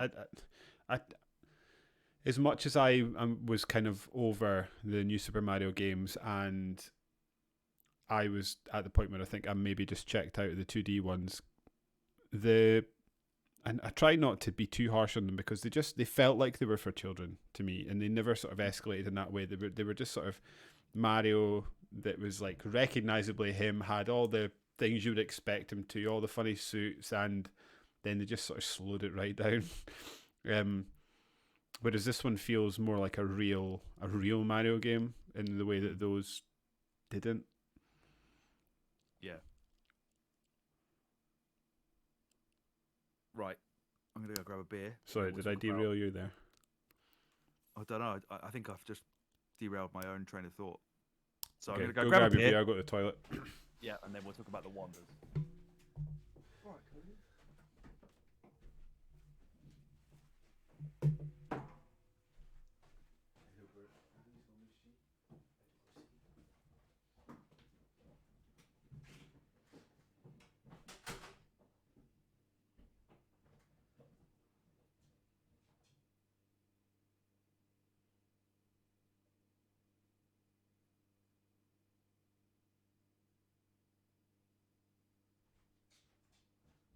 I as much as I was kind of over the new Super Mario games, and I was at the point where I think I maybe just checked out the 2D ones. And I try not to be too harsh on them because they felt like they were for children to me, and they never sort of escalated in that way. They were just sort of Mario that was like recognizably him, had all the things you would expect him to, all the funny suits, and then they just sort of slowed it right down. Whereas this one feels more like a real Mario game in the way that those didn't. Yeah. Right. I'm gonna go grab a beer. Sorry, did I derail you there? I don't know. I think I've just derailed my own train of thought. So Okay, I'm gonna go grab a grab your beer. beer. I'll go to the toilet. Yeah, and then we'll talk about the wonders.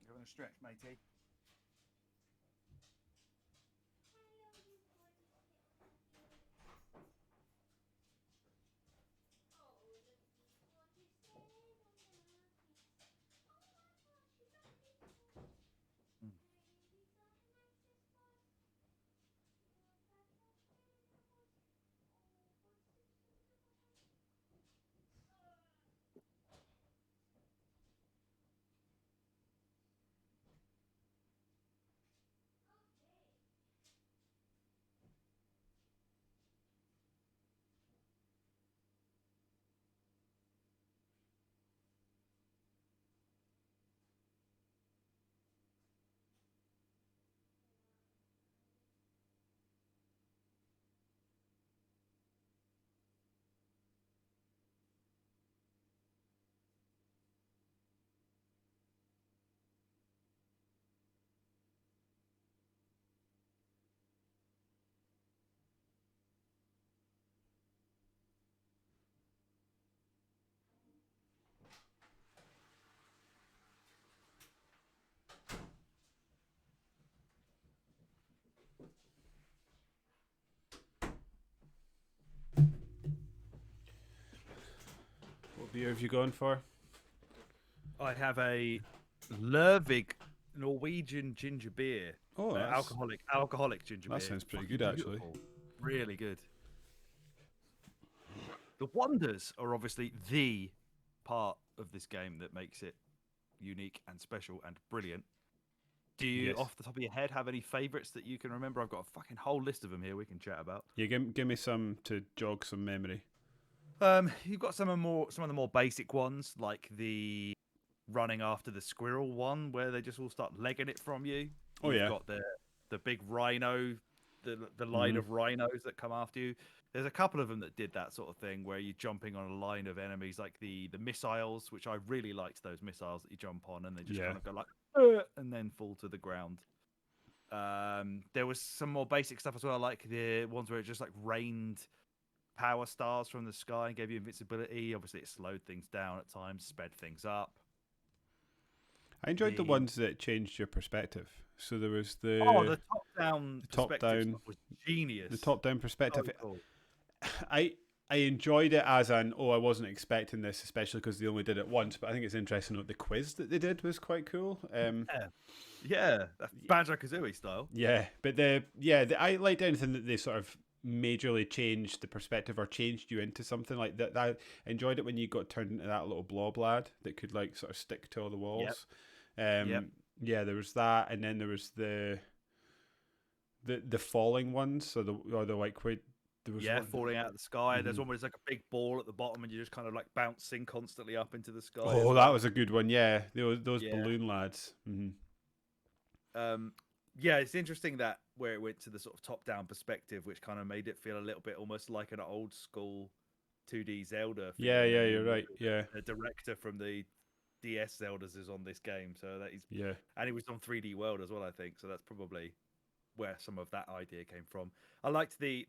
You're having a stretch, matey. What beer have you gone for? I have a Lervig Norwegian ginger beer. Oh, Alcoholic ginger beer. that sounds pretty Fucking good actually. beautiful. Really good. The wonders are obviously the part of this game that makes it unique and special and brilliant. Do you, Yes. off the top of your head, have any favourites that you can remember? I've got a fucking whole list of them here we can chat about. Yeah, give me some to jog some memory. You've got some of the more basic ones, like the running after the squirrel one, where they just all start legging it from you. Oh You've yeah. got the big rhino, the line Mhm. of rhinos that come after you. There's a couple of them that did that sort of thing where you're jumping on a line of enemies, like the missiles, which I really liked those missiles that you jump on and they just Yeah. kind of go like and then fall to the ground. There was some more basic stuff as well, like the ones where it just like rained power stars from the sky and gave you invincibility. Obviously, it slowed things down at times, sped things up. I enjoyed the The ones that changed your perspective. So there was the top-down top perspective down stuff was genius. the top down So perspective. cool. I I enjoyed it as an I wasn't expecting this, especially because they only did it once. But I think it's interesting that the quiz that they did was quite cool. Yeah, that's Banjo-Kazooie style. Yeah, but I liked anything that they sort of majorly changed the perspective or changed you into something like that. I enjoyed it when you got turned into that little blob lad that could like sort of stick to all the walls. Yep. Yeah, there was that, and then there was the falling ones. So the like wait, there was one, falling out of the sky. There's Mhm. one where there's like a big ball at the bottom, and you're just kind of like bouncing constantly up into the sky. Oh, as that well. was a good one. Yeah, those Yeah. balloon lads. Mm-hmm. Yeah, it's interesting that where it went to the sort of top-down perspective, which kind of made it feel a little bit almost like an old school 2D Zelda. Yeah, Feeling, and you're right. Yeah, the director from the DS Zeldas is on this game, so that is, yeah. and it was on 3D World as well, I think. So that's probably where some of that idea came from. I liked the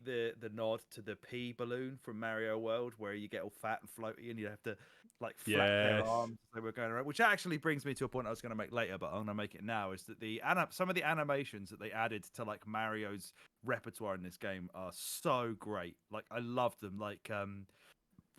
nod to the pea balloon from Mario World, where you get all fat and floaty, and you have to like flap their Yes. arms as they were going around. Which actually brings me to a point I was going to make later, but I'm going to make it now. Is that some of the animations that they added to like Mario's repertoire in this game are so great. Like I love them. Like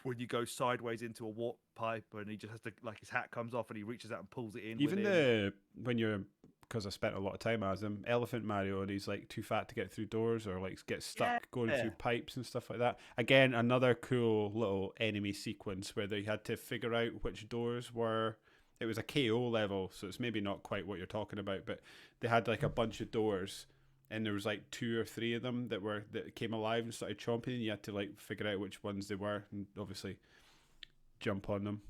when you go sideways into a warp pipe and he just has to like his hat comes off and he reaches out and pulls it in. Even with him. when you're, because I spent a lot of time as him, Elephant Mario, and he's like too fat to get through doors or like gets stuck going through pipes and stuff like that. Again, another cool little enemy sequence where they had to figure out which doors were. It was a KO level, so it's maybe not quite what you're talking about, but they had like a bunch of doors, and there was like 2 or 3 of them that came alive and started chomping, and you had to like figure out which ones they were, and obviously jump on them.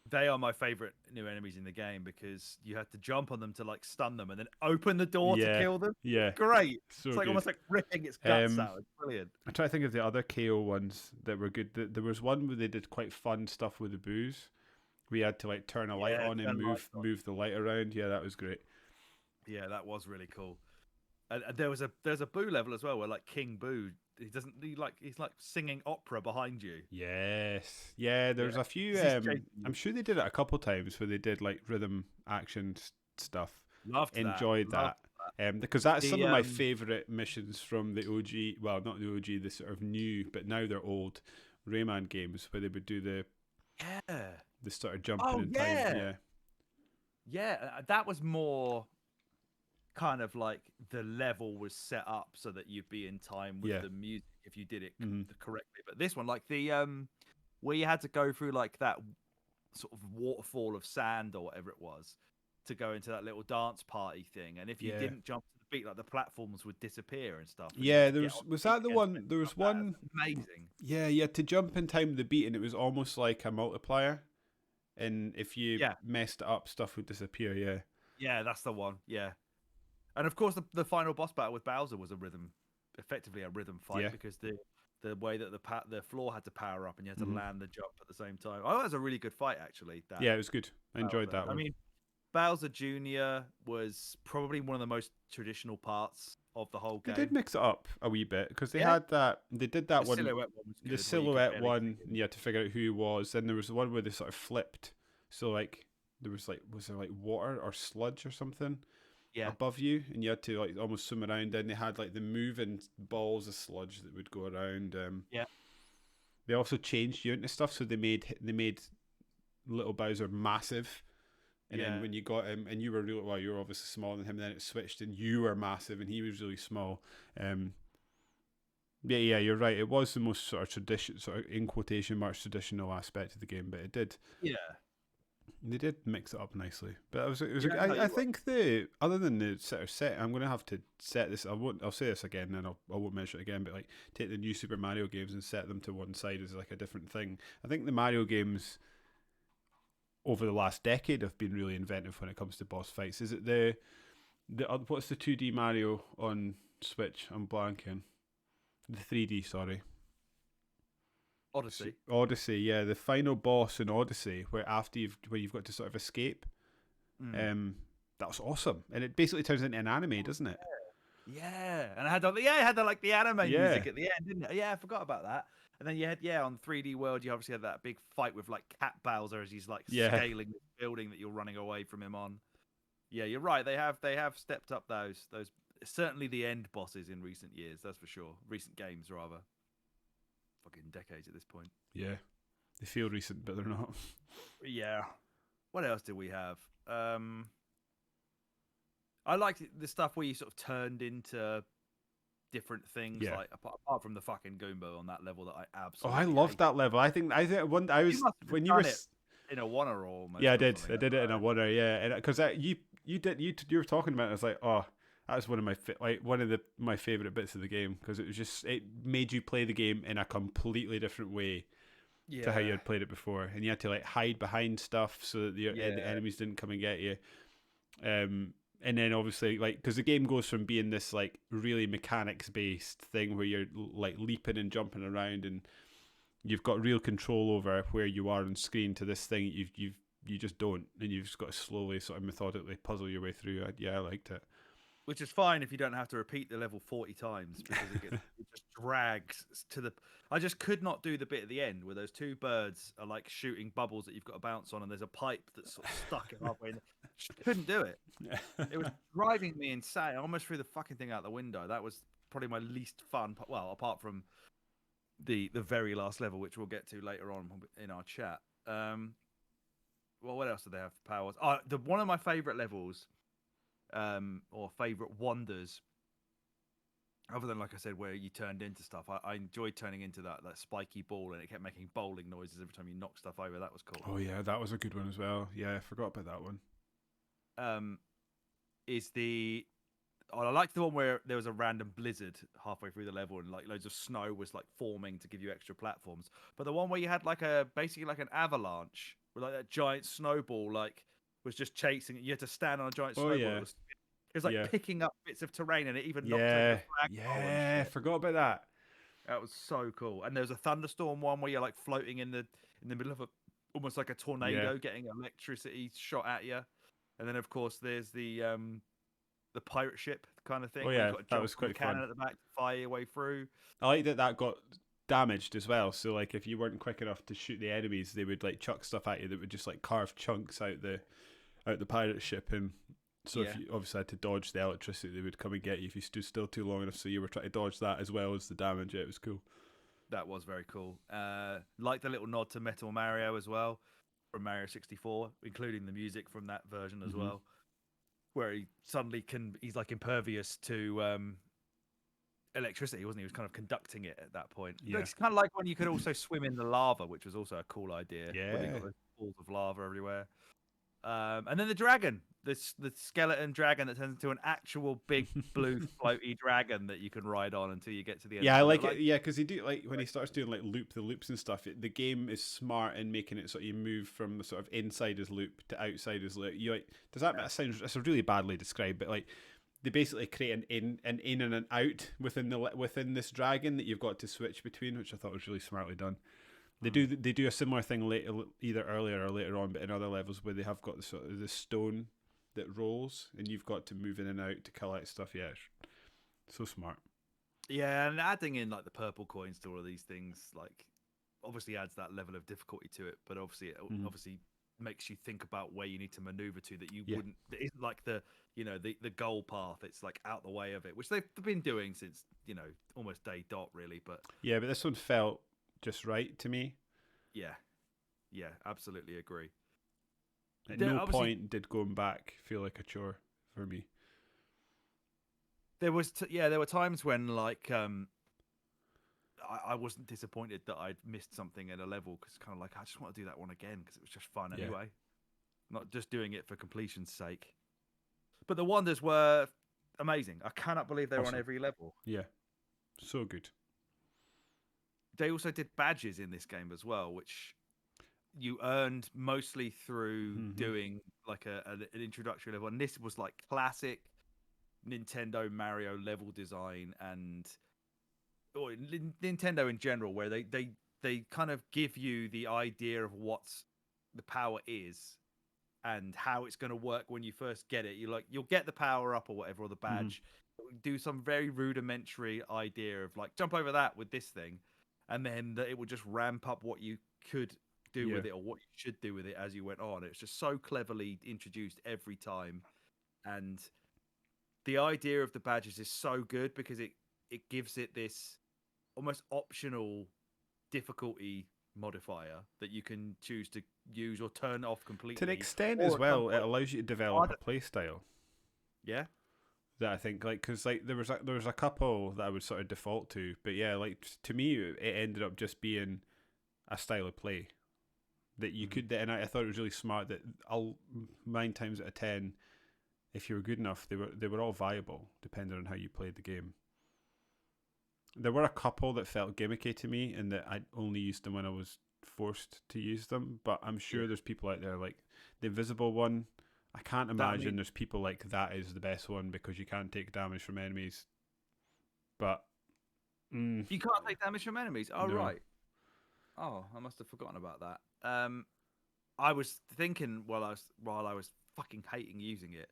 They are my favorite new enemies in the game because you had to jump on them to like stun them and then open the door to kill them. Yeah, Great. so It's like good. almost like ripping its guts out. It's brilliant. I'm trying to think of the other KO ones that were good. There was one where they did quite fun stuff with the booze. We had to like turn a light on and move the light around. Yeah, that was great. Yeah, that was really cool. And there's a Boo level as well where like King Boo, he's like singing opera behind you. Yes, yeah. There's a few. I'm sure they did it a couple times where they did like rhythm action stuff. Enjoyed that. Because that's some of my favorite missions from the OG. Well, not the OG, the sort of new, but now they're old Rayman games where they would do the sort of jumping in time. Yeah, that was more kind of like the level was set up so that you'd be in time with the music if you did it correctly. But this one, like the where you had to go through like that sort of waterfall of sand or whatever it was to go into that little dance party thing, and if you didn't jump to the beat, like the platforms would disappear and stuff. Yeah, was that the one? There was one amazing. Yeah, you had to jump in time with the beat, and it was almost like a multiplier. And if you messed it up, stuff would disappear. Yeah, that's the one. Yeah. And of course, the final boss battle with Bowser was effectively a rhythm fight because the way that the floor had to power up and you had to land the jump at the same time. Oh, that was a really good fight, actually. Yeah, it was good. I enjoyed that one. I mean, Bowser Jr. was probably one of the most traditional parts of the whole game. They did mix it up a wee bit because they had that. They did that one. Silhouette one was good, the silhouette one, you had to figure out who he was. Then there was the one where they sort of flipped. So like was there like water or sludge or something? Above you, and you had to like almost swim around. Then they had like the moving balls of sludge that would go around. They also changed you into stuff, so they made little Bowser massive, and then when you got him, and you were you were obviously smaller than him. Then it switched, and you were massive, and he was really small. Yeah, you're right. It was the most sort of in quotation marks traditional aspect of the game, but it did. They did mix it up nicely, but Yeah, no, I think other than the sort of set, I'm gonna have to set this. I'll say this again, and I won't mention it again. But like, take the new Super Mario games and set them to one side as like a different thing. I think the Mario games over the last decade have been really inventive when it comes to boss fights. Is it the what's the 2D Mario on Switch? I'm blanking. The 3D, sorry. Odyssey. Odyssey, yeah, the final boss in Odyssey, where you've got to sort of escape. That was awesome, and it basically turns into an anime, doesn't it? Yeah, and it had the anime music at the end, didn't it? Yeah, I forgot about that. And then you had on 3D World, you obviously had that big fight with like Cat Bowser as he's like scaling the building that you're running away from him on. Yeah, you're right. They have stepped up those certainly the end bosses in recent years. That's for sure. Recent games rather. Fucking decades at this point. Yeah, they feel recent, but they're not. Yeah. What else do we have? I liked the stuff where you sort of turned into different things, like apart from the fucking Goomba on that level that I absolutely. Oh, I loved that level. I think when I was when you were in a Oneer almost. Yeah, I did. I did it in a Oneer. Yeah, because you were talking about it. I was like, oh. That's one of my favorite bits of the game because it made you play the game in a completely different way to how you had played it before, and you had to like hide behind stuff so that the enemies didn't come and get you. And then obviously because the game goes from being this like really mechanics based thing where you're like leaping and jumping around and you've got real control over where you are on screen to this thing you just don't, and you've just got to slowly sort of methodically puzzle your way through. I liked it. Which is fine if you don't have to repeat the level 40 times because it just drags to the. I just could not do the bit at the end where those two birds are like shooting bubbles that you've got to bounce on, and there's a pipe that's sort of stuck in halfway. Just couldn't do it. It was driving me insane. I almost threw the fucking thing out the window. That was probably my least fun. Well, apart from the very last level, which we'll get to later on in our chat. Well, what else do they have for powers? Oh, one of my favorite levels. Or favorite wonders, other than like I said, where you turned into stuff. I enjoyed turning into that spiky ball, and it kept making bowling noises every time you knocked stuff over. That was cool. Oh yeah, that was a good one as well. Yeah, I forgot about that one. I liked the one where there was a random blizzard halfway through the level, and like loads of snow was like forming to give you extra platforms. But the one where you had basically like an avalanche with like that giant snowball was just chasing it. You had to stand on a giant snowball. Yeah. It was like picking up bits of terrain, and it even knocked over the flagpole. Yeah, forgot about that. That was so cool. And there was a thunderstorm one where you're like floating in the middle of almost like a tornado, getting electricity shot at you. And then of course there's the pirate ship kind of thing. Oh yeah, that was quite fun. Cannon at the back to fire your way through. I like that got damaged as well, so like if you weren't quick enough to shoot the enemies, they would like chuck stuff at you that would just like carve chunks out the pirate ship, and so if you obviously had to dodge the electricity, they would come and get you if you stood still too long enough, so you were trying to dodge that as well as the damage. It was cool. That was very cool. Like the little nod to Metal Mario as well from Mario 64, including the music from that version as well, where he suddenly he's like impervious to electricity, wasn't he? He was kind of conducting it at that point. Yeah. It's kind of like when you could also swim in the lava, which was also a cool idea. Yeah. When you got those pools of lava everywhere. And then the dragon, the skeleton dragon that turns into an actual big blue floaty dragon that you can ride on until you get to the end. Yeah, I like it. Yeah, because he when he starts doing like the loops and stuff. The game is smart in making it so you move from the sort of inside his loop to outside his loop. Does that sound? It's really badly described, but like they basically create an in and an out within this dragon that you've got to switch between, which I thought was really smartly done. They do a similar thing either earlier or later on, but in other levels where they have got the stone that rolls, and you've got to move in and out to collect stuff. Yeah, so smart. Yeah, and adding in like the purple coins to all of these things, like obviously adds that level of difficulty to it. But obviously, it obviously makes you think about where you need to maneuver to that you wouldn't. It isn't like the goal path. It's like out the way of it, which they've been doing since almost day dot really. But yeah, but this one felt just right to me. Yeah, absolutely agree. At no point did going back feel like a chore for me. There were times when like I wasn't disappointed that I'd missed something at a level because kind of like I just want to do that one again because it was just fun anyway. not just doing it for completion's sake. But the wonders were amazing. I cannot believe they were on every level. Yeah, so good. They also did badges in this game as well, which you earned mostly through doing like an introductory level. And this was like classic Nintendo Mario level design or Nintendo in general, where they kind of give you the idea of what the power is and how it's going to work when you first get it. You'll get the power up or whatever, or the badge. Do some very rudimentary idea of like jump over that with this thing, and then it would just ramp up what you could do with it or what you should do with it as you went on. It's just so cleverly introduced every time, and the idea of the badges is so good because it gives it this almost optional difficulty modifier that you can choose to use or turn off completely. To an extent as well, it allows you to develop a play style. Yeah. That I think, like, because like there was a couple that I would sort of default to, but yeah, like to me it ended up just being a style of play that you could, and I thought it was really smart that 9 times out of 10, if you were good enough, they were all viable depending on how you played the game. There were a couple that felt gimmicky to me, and that I only used them when I was forced to use them. But I'm sure there's people out there like the invisible one. I can't imagine there's people like that is the best one because you can't take damage from enemies. But you can't take damage from enemies. Oh, no. Right. Oh, I must have forgotten about that. I was thinking while I was fucking hating using it,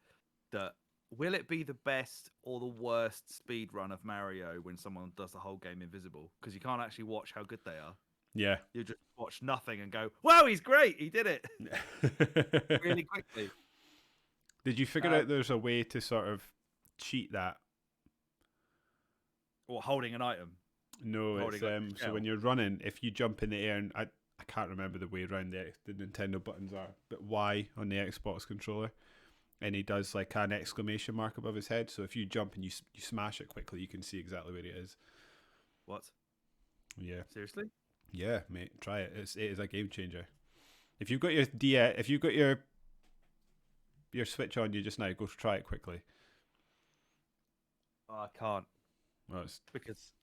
that will it be the best or the worst speed run of Mario when someone does the whole game invisible? Because you can't actually watch how good they are. Yeah. You just watch nothing and go, "Wow, he's great! He did it really quickly." Did you figure out there's a way to sort of cheat that? Or holding an item? No, it's so when you're running, if you jump in the air, and I can't remember the way around the Nintendo buttons are, but Y on the Xbox controller, and he does like an exclamation mark above his head. So if you jump and you smash it quickly, you can see exactly where it is. What? Yeah. Seriously? Yeah, mate, try it. It is a game changer. If you've got your Switch on you just now, go try it quickly. Oh, I can't. Well,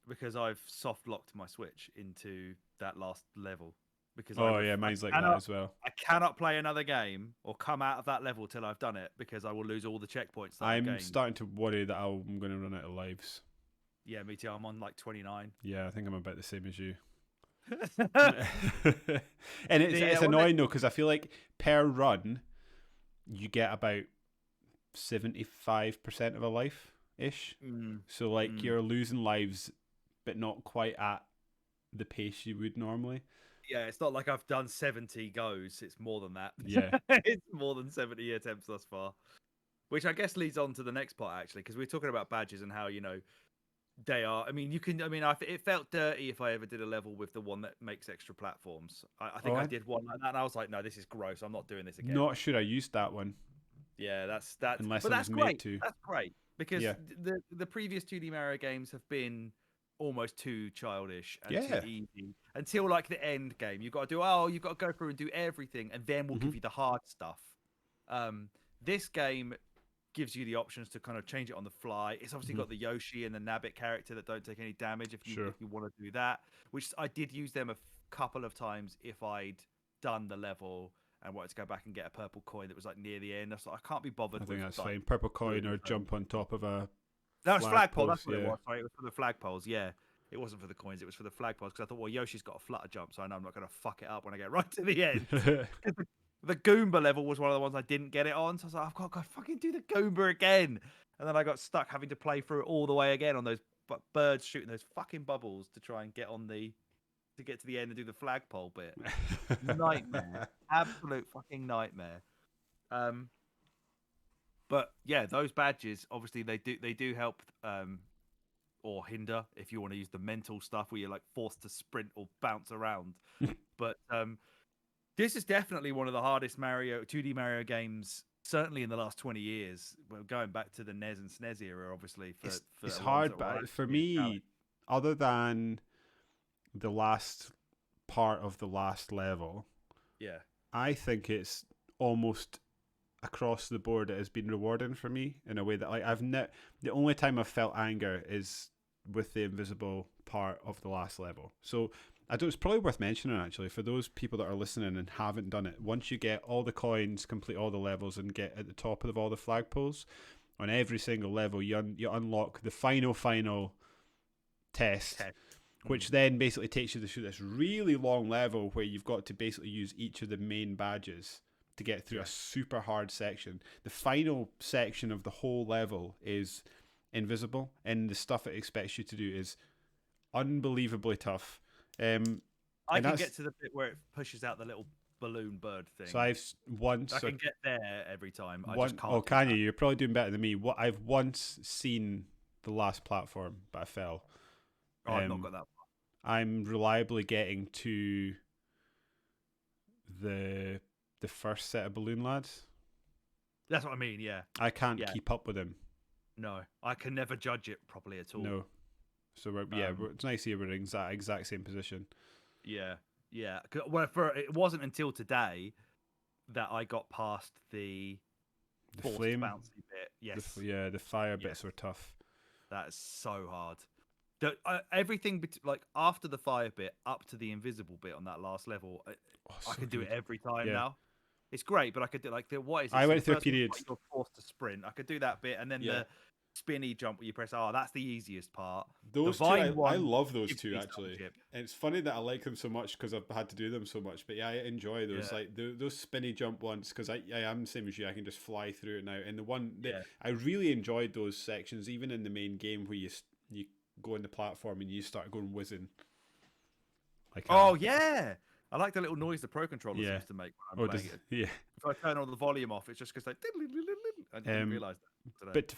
because I've soft locked my Switch into that last level. Because mine's like that as well. I cannot play another game or come out of that level till I've done it because I will lose all the checkpoints. I'm starting to worry that I'm going to run out of lives. Yeah, me too. I'm on like 29. Yeah, I think I'm about the same as you. And it's annoying though because I feel like per run you get about 75% of a life ish. So like you're losing lives, but not quite at the pace you would normally. Yeah, it's not like I've done 70 goes. It's more than that. Yeah, it's more than 70 attempts thus far. Which I guess leads on to the next part actually, because we're talking about badges and how they are. I mean, it felt dirty if I ever did a level with the one that makes extra platforms. I think I did one like that, and I was like, no, this is gross. I'm not doing this again. Not sure I used that one. Yeah, that's unless but I that's was great. made to. That's great because the previous 2D Mario games have been almost too childish and too easy until like the end game. You've got to go through and do everything, and then we'll give you the hard stuff. This game gives you the options to kind of change it on the fly. It's obviously got the Yoshi and the Nabbit character that don't take any damage if you want to do that, which I did use them a couple of times if I'd done the level and wanted to go back and get a purple coin that was like near the end. I was like, I can't be bothered. I think that's fine. Purple coin or jump on top of a that was flagpole. That's what it was. Sorry, it was for the flagpoles. Yeah, it wasn't for the coins. It was for the flagpoles because I thought, well, Yoshi's got a flutter jump, so I know I'm not going to fuck it up when I get right to the end. The Goomba level was one of the ones I didn't get it on, so I was like, I've got to fucking do the Goomba again. And then I got stuck having to play through it all the way again on those birds shooting those fucking bubbles to try and get to the end and do the flagpole bit. Nightmare. Absolute fucking nightmare. But yeah, those badges, obviously they do help or hinder if you want to use the mental stuff where you're like forced to sprint or bounce around. But this is definitely one of the hardest 2D Mario games, certainly in the last 20 years. We're going back to the NES and SNES era, obviously. It's hard, but for me, other than the last part of the last level, yeah, I think it's almost across the board it has been rewarding for me in a way that like the only time I've felt anger is with the invisible part of the last level. So it's probably worth mentioning actually for those people that are listening and haven't done it. Once you get all the coins, complete all the levels, and get at the top of all the flagpoles on every single level, you unlock the final test, which then basically takes you through this really long level where you've got to basically use each of the main badges to get through a super hard section. The final section of the whole level is invisible, and the stuff it expects you to do is unbelievably tough. I can get to the bit where it pushes out the little balloon bird thing. So I can get there every time. I just can't. Oh, can you? You're probably doing better than me. I've once seen the last platform, but I fell. Oh, I've not got that far. I'm reliably getting to the first set of balloon lads. That's what I mean. Yeah. I can't keep up with him. No, I can never judge it properly at all. No. So it's nice to hear we're in exact same position. Yeah, yeah. Well, it wasn't until today that I got past the flame bouncy bit. Yes. The fire bits were tough. That is so hard. Everything like after the fire bit up to the invisible bit on that last level, I can do it every time now. It's great, but I could do what is it? I went through a period. You're forced to sprint. I could do that bit, and then the spinny jump where you press R. That's the easiest part. Those two, I love those two actually. And it's funny that I like them so much because I've had to do them so much. But yeah, I enjoy those like those spinny jump ones because I am the same as you. I can just fly through it now. And the one that I really enjoyed those sections, even in the main game where you go on the platform and you start going whizzing. Like yeah. I like the little noise the Pro Controller seems to make when I'm playing it. Yeah. If I turn all the volume off, it's just because like I didn't realise that. But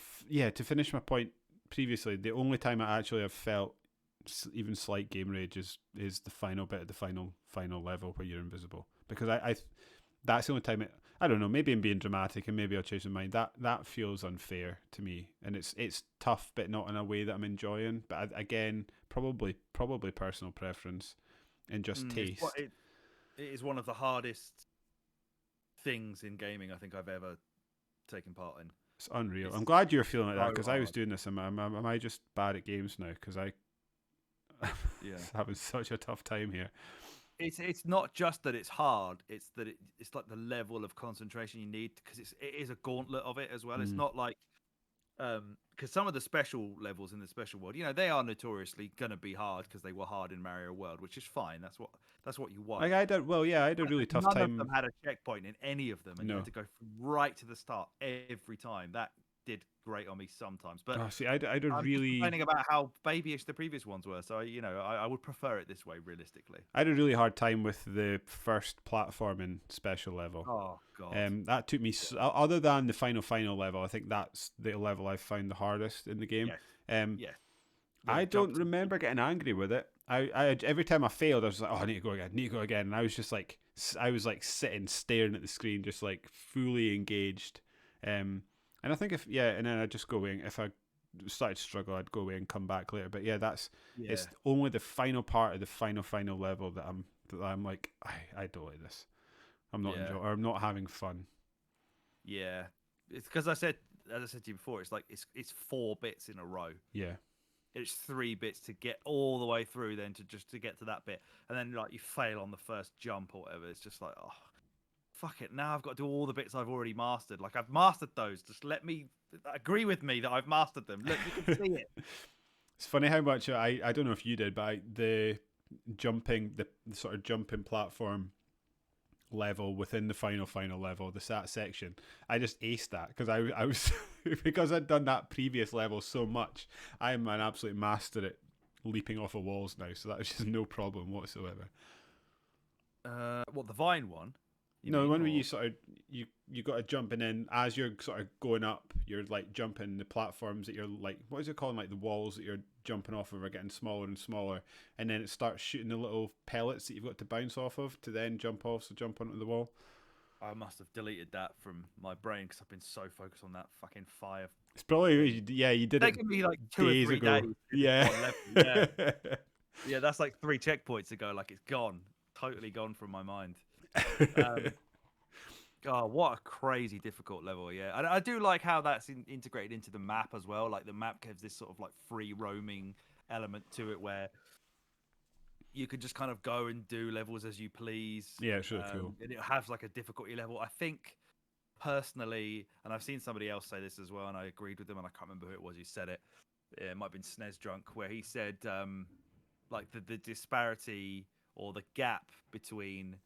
to finish my point previously, the only time I actually have felt even slight game rage is the final bit of the final level where you're invisible. Because I that's the only time I don't know, maybe I'm being dramatic and maybe I'll change my mind. That feels unfair to me. And it's tough but not in a way that I'm enjoying. But again, probably personal preference and just taste. It is one of the hardest things in gaming I think I've ever taken part in. It's unreal. I'm glad you're feeling like that because I was doing this. Am I just bad at games now? Because I'm having such a tough time here. It's not just that it's hard. It's that it's like the level of concentration you need because it is a gauntlet of it as well. It's not like because some of the special levels in the special world, they are notoriously going to be hard because they were hard in Mario World, which is fine. That's what you want. Like I had a really tough time. None of them had a checkpoint in any of them, and you had to go right to the start every time. That did great on me sometimes, but I don't I'm really complaining about how babyish the previous ones were. So I would prefer it this way realistically. I had a really hard time with the first platforming special level. Oh god, that took me other than the final level. I think that's the level I found the hardest in the game. Yes. I don't remember getting angry with it. I every time I failed, I was like, oh, I need to go again, and I was just like, sitting staring at the screen, just like fully engaged. And I think and then I'd just go away. And if I started to struggle, I'd go away and come back later. But it's only the final part of the final level that I'm like, I don't like this. I'm not enjoying, or I'm not having fun. Yeah, it's because as I said to you before, it's like it's 4 bits in a row. Yeah. It's 3 bits to get all the way through, then to get to that bit, and then like you fail on the first jump or whatever. It's just like, oh, fuck it. Now I've got to do all the bits I've already mastered. Like I've mastered those. Just let me agree with me that I've mastered them. Look, you can see it. It's funny how much I don't know if you did, but the sort of jumping platform level within the final level, the SAT section, I just aced that because I was because I'd done that previous level so much. I'm an absolute master at leaping off of walls now, so that was just no problem whatsoever. What, the Vine one? No, the one where you sort of you got to jump, and then as you're sort of going up, you're like jumping the platforms that you're like, what is it called, like the walls that you're jumping off of are getting smaller and smaller, and then it starts shooting the little pellets that you've got to bounce off of to then jump onto the wall. I must have deleted that from my brain because I've been so focused on that fucking fire. It's probably you did it. Taking me like 2 or 3 days. Yeah. Yeah, that's like 3 checkpoints ago. Like it's gone, totally gone from my mind. Oh, what a crazy difficult level! Yeah, and I do like how that's integrated into the map as well. Like the map gives this sort of like free roaming element to it, where you can just kind of go and do levels as you please. Yeah, it's really cool. And it has like a difficulty level. I think personally, and I've seen somebody else say this as well, and I agreed with them, and I can't remember who it was who said it. It might have been SNES Drunk, where he said like the disparity or the gap between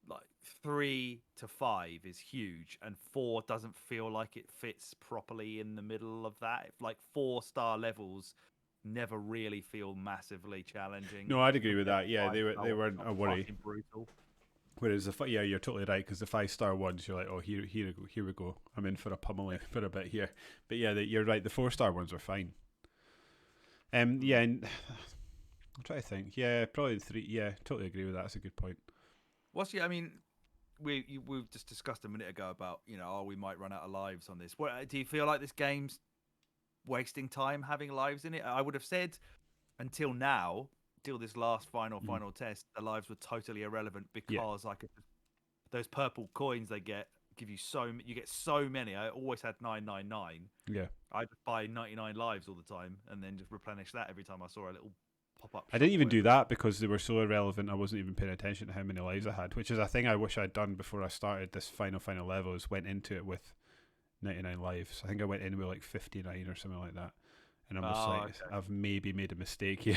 like 3 to 5 is huge, and 4 doesn't feel like it fits properly in the middle of that. Like 4-star levels never really feel massively challenging. No, I'd agree with compared that. to Yeah, 5-star they weren't a worry. fucking brutal. Whereas yeah, you're totally right, because the 5-star ones, you're like, oh, here we go. I'm in for a pummeling for a bit here. But yeah, you're right. The 4-star ones are fine. Yeah, and I'm trying to think. Yeah, probably the 3. Yeah, totally agree with that. That's a good point. I mean, we've just discussed a minute ago about we might run out of lives on this. What do you feel like this game's wasting time having lives in it? I would have said until now, till this last final test, the lives were totally irrelevant because I could those purple coins they give you you get so many. I always had 999. Yeah, I'd buy 99 lives all the time and then just replenish that every time I saw a little pop up. I didn't even do that because they were so irrelevant. I wasn't even paying attention to how many lives I had, which is a thing I wish I'd done before I started this final level. Is went into it with 99 lives. I think I went in with like 59 or something like that, and I'm just like, okay, I've maybe made a mistake here.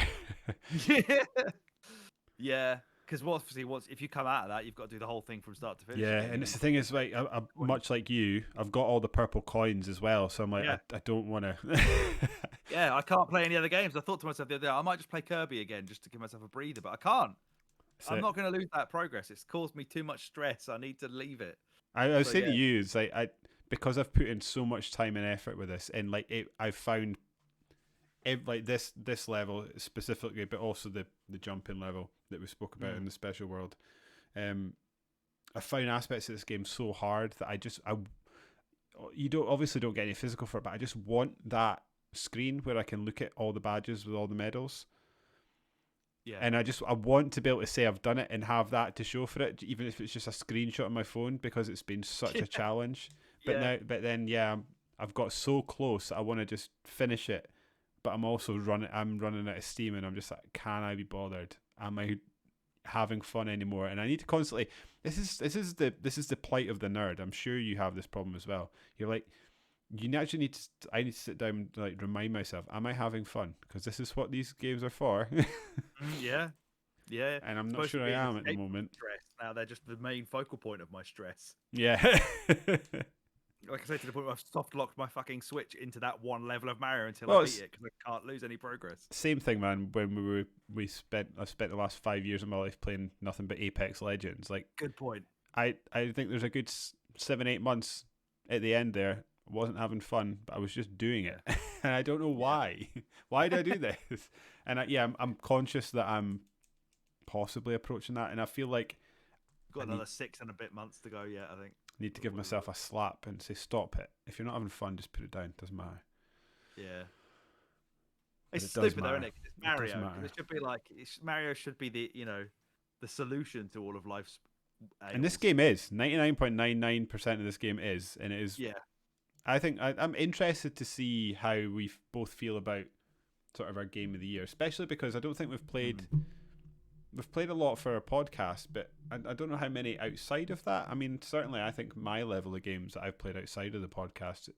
Yeah. Because once if you come out of that, you've got to do the whole thing from start to finish. Yeah, and it's the thing is, like, I much like you, I've got all the purple coins as well, so I'm like, I don't want to. Yeah, I can't play any other games. I thought to myself the other day, I might just play Kirby again just to give myself a breather, but I can't. I'm not going to lose that progress. It's caused me too much stress. I need to leave it. I was saying to you, it's like because I've put in so much time and effort with this, and like I've found. Like this level specifically, but also the jumping level that we spoke about in the special world. I found aspects of this game so hard that you obviously don't get any physical for it, but I just want that screen where I can look at all the badges with all the medals. Yeah. And I want to be able to say I've done it and have that to show for it, even if it's just a screenshot on my phone, because it's been such a challenge. But then I've got so close that I want to just finish it. But I'm also running out of steam, and I'm just like, can I be bothered? Am I having fun anymore? And I need to constantly. This is the plight of the nerd. I'm sure you have this problem as well. You're like, you actually need to. I need to sit down and like remind myself, am I having fun? Because this is what these games are for. Yeah. And I'm not sure I am at the moment. Stress. Now they're just the main focal point of my stress. Yeah. Like I say, to the point where I've soft locked my fucking Switch into that one level of Mario until I beat it, because I can't lose any progress. Same thing, man. When I spent the last 5 years of my life playing nothing but Apex Legends. Like, good point. I think there's a good 7-8 months at the end there. I wasn't having fun, but I was just doing it, and I don't know why. Why do I do this? And I'm conscious that I'm possibly approaching that, and I feel like got another 6 and a bit months to go yet. I think. Need to give myself a slap and say, stop it. If you're not having fun, just put it down. It doesn't matter. Yeah. It's stupid though, isn't it? It's Mario. It should be like Mario should be the the solution to all of life's ails. And this game is 99.99% of this game is, and it is. Yeah. I think I'm interested to see how we both feel about sort of our game of the year, especially because I don't think we've played. We've played a lot for our podcast, but I don't know how many outside of that. I mean, certainly I think my level of games that I've played outside of the podcast, I'm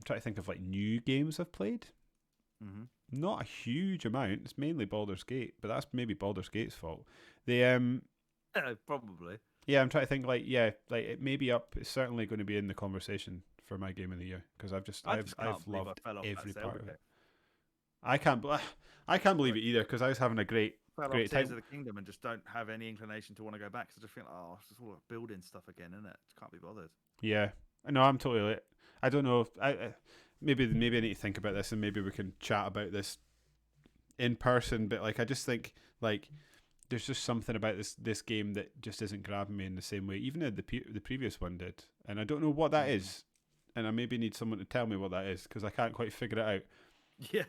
trying to think of like new games I've played. Not a huge amount. It's mainly Baldur's Gate, but that's maybe Baldur's Gate's fault. Probably. Yeah, I'm trying to think like it may be up. It's certainly going to be in the conversation for my game of the year, because I've loved every part of it. I can't believe it either, because I was having a great time. Tears of the Kingdom and just don't have any inclination to want to go back. So I just feel like, it's just all building stuff again, isn't it? Just can't be bothered. Yeah, no, I'm totally. I don't know. Maybe I need to think about this, and maybe we can chat about this in person. But like, I just think like there's just something about this game that just isn't grabbing me in the same way. Even the previous one did, and I don't know what that is. And I maybe need someone to tell me what that is, because I can't quite figure it out. Yeah.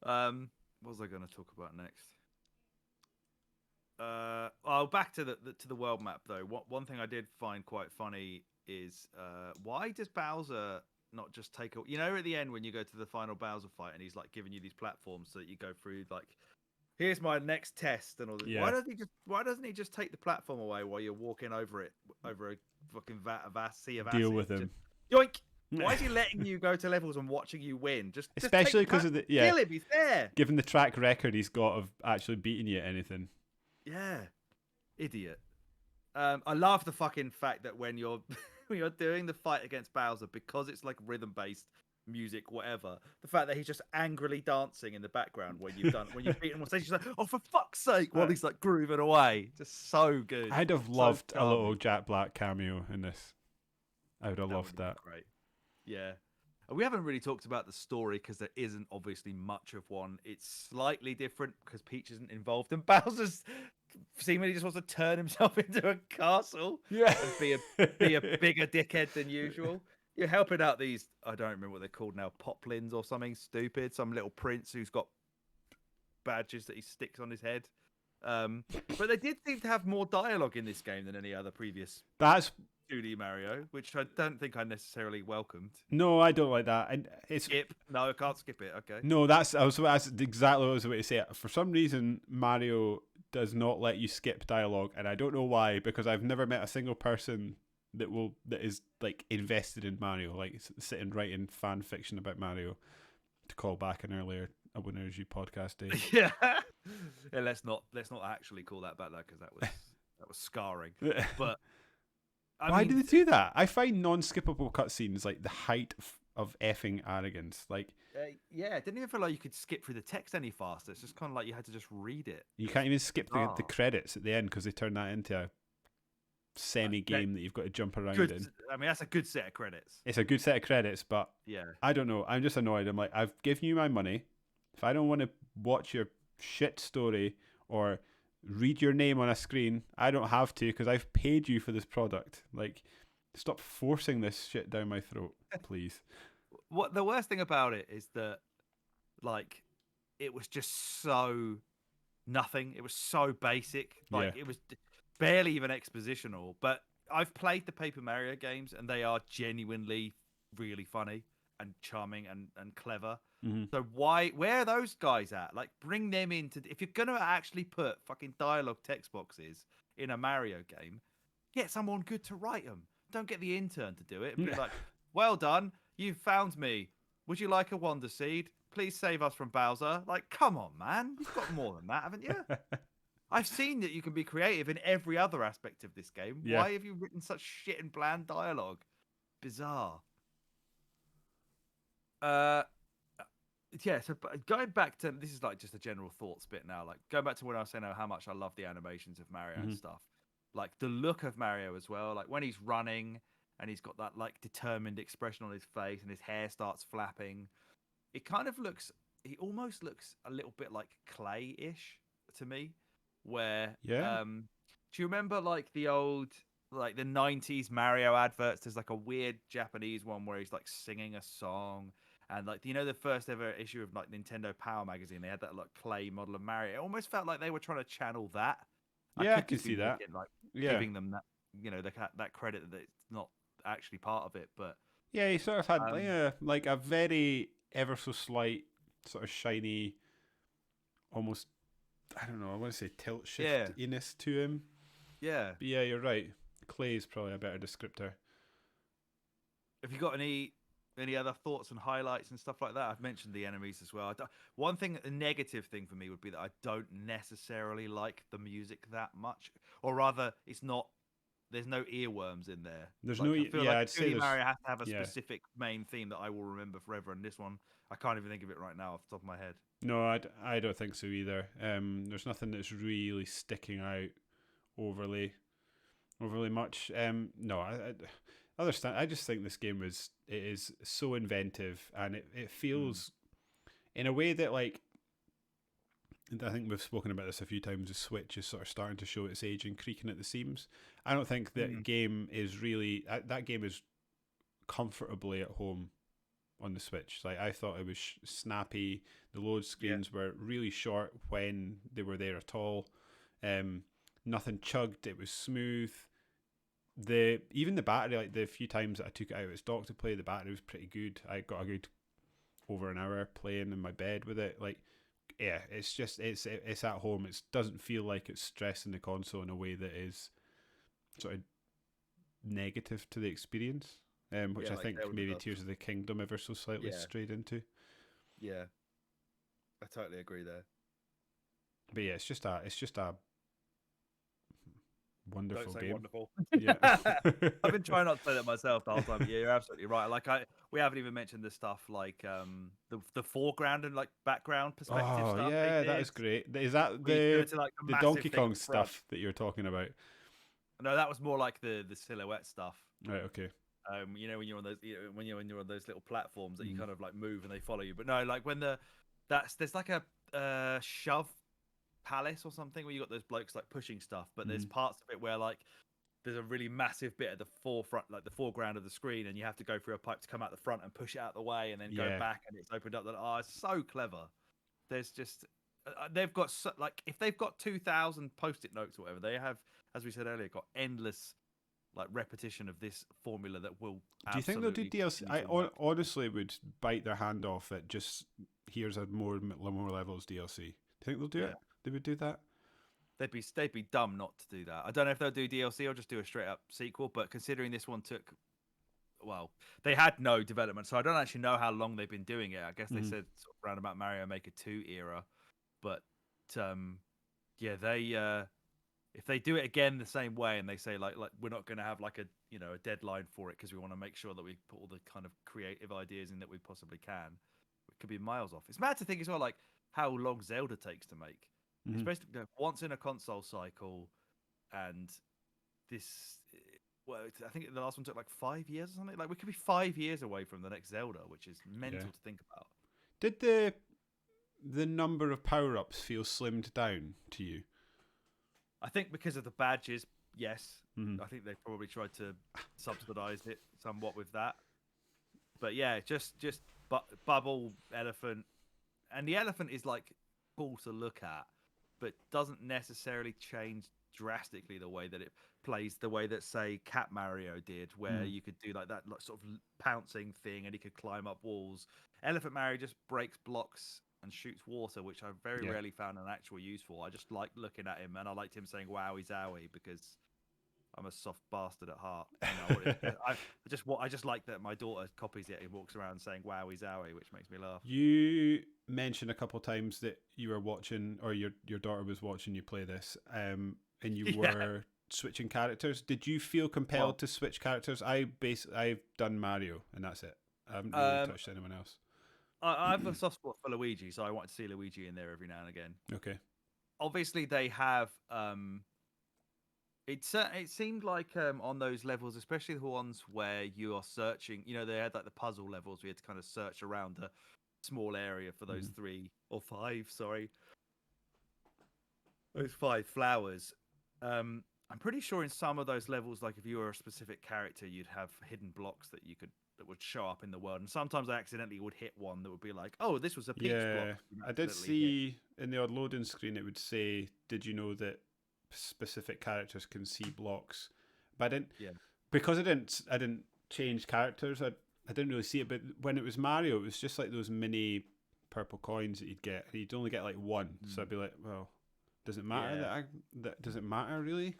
What was I going to talk about next? back to the world map though. One thing I did find quite funny is why does Bowser not just take a? You know, at the end when you go to the final Bowser fight and he's like giving you these platforms so that you go through like, here's my next test and all that. Yeah. Why doesn't he just take the platform away while you're walking over it over a fucking vast sea of acid? Deal with him. Yoink! Why is he letting you go to levels and watching you win? Especially because of the kill him. He's there. Given the track record he's got of actually beating you at anything. Yeah, idiot. I love the fucking fact that when you're when you're doing the fight against Bowser, because it's like rhythm based music, whatever. The fact that he's just angrily dancing in the background when you've beaten him on stage, he's like, "Oh, for fuck's sake!" while he's like grooving away. Just so good. I'd have loved a little Jack Black cameo in this. I would have loved that. Great. Yeah. We haven't really talked about the story because there isn't obviously much of one. It's slightly different because Peach isn't involved, and Bowser's seemingly just wants to turn himself into a castle. Yeah, and be a bigger dickhead than usual. You're helping out these, I don't remember what they're called now, poplins or something stupid. Some little prince who's got badges that he sticks on his head. But they did seem to have more dialogue in this game than any other previous. That's 2D Mario, which I don't think I necessarily welcomed. No, I don't like that. And it's skip. No, I can't skip it. Okay. No, that's exactly what I was about to say. For some reason, Mario does not let you skip dialogue, and I don't know why. Because I've never met a single person that is like invested in Mario, like sitting writing fan fiction about Mario. To call back an earlier A Winner's You podcast day. Yeah. Let's not actually call that back, because that was scarring. But. Why do they do that? I find non-skippable cutscenes like the height of effing arrogance. Like, yeah, it didn't even feel like you could skip through the text any faster. It's just kind of like you had to just read it. You can't even skip the credits at the end because they turn that into a semi-game that you've got to jump around in. I mean, that's a good set of credits. It's a good set of credits, but yeah, I don't know. I'm just annoyed. I'm like, I've given you my money. If I don't want to watch your shit story or read your name on a screen, I don't have to because I've paid you for this product. Like, stop forcing this shit down my throat, please. What the worst thing about it is that, like, it was just so nothing. It was so basic. Like, It was barely even expositional. But I've played the Paper Mario games, and they are genuinely really funny and charming and clever. Mm-hmm. So where are those guys at? Like, bring them into, if you're gonna actually put fucking dialogue text boxes in a Mario game, get someone good to write them. Don't get the intern to do it and be like, "Well done, you've found me. Would you like a Wonder Seed? Please save us from Bowser." Like, come on, man, you've got more than that, haven't you? I've seen that you can be creative in every other aspect of this game. Yeah. Why have you written such shit and bland dialogue? Bizarre. Yeah, so going back to, this is like just a general thoughts bit now, like going back to when I was saying how much I love the animations of Mario and stuff, like the look of Mario as well, like when he's running and he's got that like determined expression on his face and his hair starts flapping, it kind of looks, he almost looks a little bit like clay-ish to me, where do you remember like the old, like the 90s Mario adverts? There's like a weird Japanese one where he's like singing a song. And like, you know, the first ever issue of like Nintendo Power magazine, they had that like clay model of Mario. It almost felt like they were trying to channel that. Yeah, I can see that. Like giving them that, you know, that credit that it's not actually part of it. But yeah, he sort of had like a very ever so slight sort of shiny, almost, I don't know, I want to say tilt shiftiness to him. Yeah. But yeah, you're right. Clay is probably a better descriptor. Have you got any other thoughts and highlights and stuff like that? I've mentioned the enemies as well. One thing, a negative thing for me would be that I don't necessarily like the music that much, or rather, it's not. There's no earworms in there. There's like, no. I feel yeah, like I'd say Mario has to have a specific main theme that I will remember forever. And this one, I can't even think of it right now off the top of my head. No, I don't think so either. There's nothing that's really sticking out overly much. No, I understand. I just think this game is so inventive, and it feels in a way that, like, I think we've spoken about this a few times, the Switch is sort of starting to show its age and creaking at the seams. I don't think that game is really that game is comfortably at home on the Switch. Like, I thought it was snappy. The load screens were really short when they were there at all. nothing chugged. It was smooth. Even the battery, like the few times that I took it out of its dock to play, the battery was pretty good. I got a good over an hour playing in my bed with it. Like, yeah, it's just it's at home. It doesn't feel like it's stressing the console in a way that is sort of negative to the experience. Which I like think Zelda maybe does. Tears of the Kingdom ever so slightly strayed into. Yeah, I totally agree there. But yeah, it's just a wonderful Don't say game. wonderful. Yeah. I've been trying not to say that myself the whole time. But yeah, you're absolutely right. Like we haven't even mentioned the stuff like the foreground and like background perspective Oh stuff yeah, they that did. is great. Is that Where you go into like the massive Donkey thing Kong at the front. stuff that you're talking about? No, that was more like the silhouette stuff. Right. Okay. You know, when you're on those, when you're on those little platforms that you kind of like move and they follow you. But no, like when there's like a shove palace or something where you got those blokes like pushing stuff, but there's parts of it where like there's a really massive bit at the forefront, like the foreground of the screen, and you have to go through a pipe to come out the front and push it out the way, and then go back, and it's opened up. It's so clever. There's just they've got like if they've got 2,000 post-it notes or whatever, they have, as we said earlier, got endless like repetition of this formula that will. Do you think they'll do DLC? I honestly would bite their hand off at just here's a more levels DLC. Do you think they'll do it? They would do that. They'd be dumb not to do that. I don't know if they'll do DLC or just do a straight up sequel, but considering this one took, well, they had no development, so I don't actually know how long they've been doing it. I guess they said sort of around about Mario Maker 2 era, but yeah, they if they do it again the same way and they say like we're not going to have like a a deadline for it because we want to make sure that we put all the kind of creative ideas in that we possibly can, it could be miles off. It's mad to think as well like how long Zelda takes to make. It's basically once in a console cycle, and this. Well, I think the last one took like 5 years or something. Like we could be 5 years away from the next Zelda, which is mental to think about. Did the number of power-ups feel slimmed down to you? I think because of the badges, yes. I think they probably tried to subsidize it somewhat with that. But yeah, just bubble, elephant, and the elephant is like cool to look at, but doesn't necessarily change drastically the way that it plays, the way that say Cat Mario did, where you could do like that sort of pouncing thing and he could climb up walls. Elephant Mario just breaks blocks and shoots water, which I very rarely found an actual use for. I just liked looking at him, and I liked him saying "Wowie Zowie" because I'm a soft bastard at heart. I just like that my daughter copies it and walks around saying "Wowie Zowie," which makes me laugh. You mentioned a couple of times that you were watching, or your daughter was watching you play this, and you were switching characters. Did you feel compelled to switch characters? I've done Mario, and that's it. I haven't really touched anyone else. I have a soft spot for Luigi, so I want to see Luigi in there every now and again. Okay. Obviously, they have. It seemed like on those levels, especially the ones where you are searching. They had like the puzzle levels. We had to kind of search around a small area for those 3 or 5. Sorry, those 5 flowers. I'm pretty sure in some of those levels, like if you were a specific character, you'd have hidden blocks that would show up in the world, and sometimes I accidentally would hit one that would be like, "Oh, this was a peach block." I did see in the odd loading screen it would say, "Did you know that specific characters can see blocks?" But I didn't, because I didn't change characters. I didn't really see it. But when it was Mario, it was just like those mini purple coins that you'd get, and you'd only get like one. So I'd be like, "Well, does it matter does it matter really?"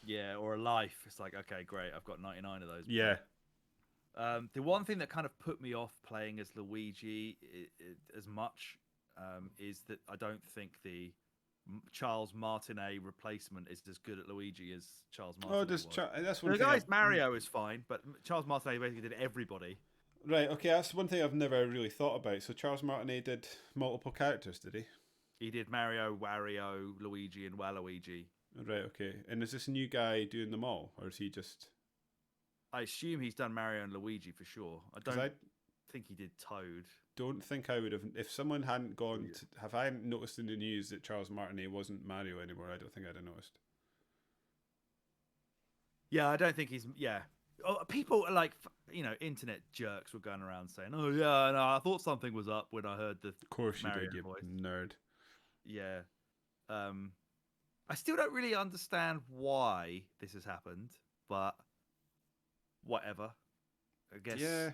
Yeah, or a life. It's like, okay, great, I've got 99 of those. Yeah. The one thing that kind of put me off playing as Luigi as much is that I don't think the Charles Martinet replacement is as good at Luigi as Charles Martinet was. That's one the thing. Guy's Mario is fine, but Charles Martinet basically did everybody. Right, okay, that's one thing I've never really thought about. So Charles Martinet did multiple characters, did he? He did Mario, Wario, Luigi, and Waluigi. Right, okay. And is this new guy doing them all, or is he just... I assume he's done Mario and Luigi for sure. I don't think he did Toad. Don't think I would have... If someone hadn't gone... If I hadn't noticed in the news that Charles Martinet wasn't Mario anymore, I don't think I'd have noticed. Yeah, I don't think he's... Yeah. People like, internet jerks were going around saying, "Oh, yeah, no, I thought something was up when I heard the Of course Mario you did, you voice." nerd. Yeah. I still don't really understand why this has happened, but whatever. I guess Yeah.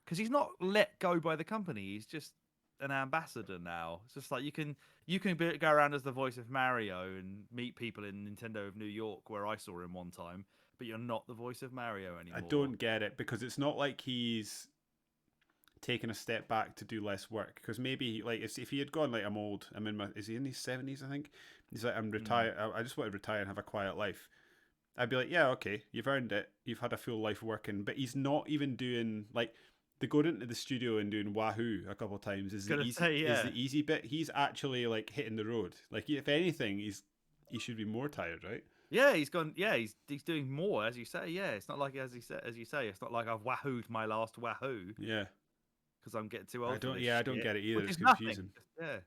because he's not let go by the company. He's just an ambassador now. It's just like go around as the voice of Mario and meet people in Nintendo of New York, where I saw him one time. But you're not the voice of Mario anymore. I don't get it because it's not like he's taken a step back to do less work. Because maybe like if he had gone like is he in his 70s? I think he's like I'm retired. I just want to retire and have a quiet life. I'd be like, yeah, okay, you've earned it. You've had a full life working, but he's not even doing like they go into the studio and doing Wahoo a couple of times is the easy bit. He's actually like hitting the road. Like if anything, he should be more tired, right? Yeah, he's gone. Yeah, he's doing more, as you say. Yeah, it's not like as you say, it's not like I've Wahooed my last Wahoo. Yeah, because I'm getting too old. I don't get it either. Which it's is confusing. Nothing. Yeah,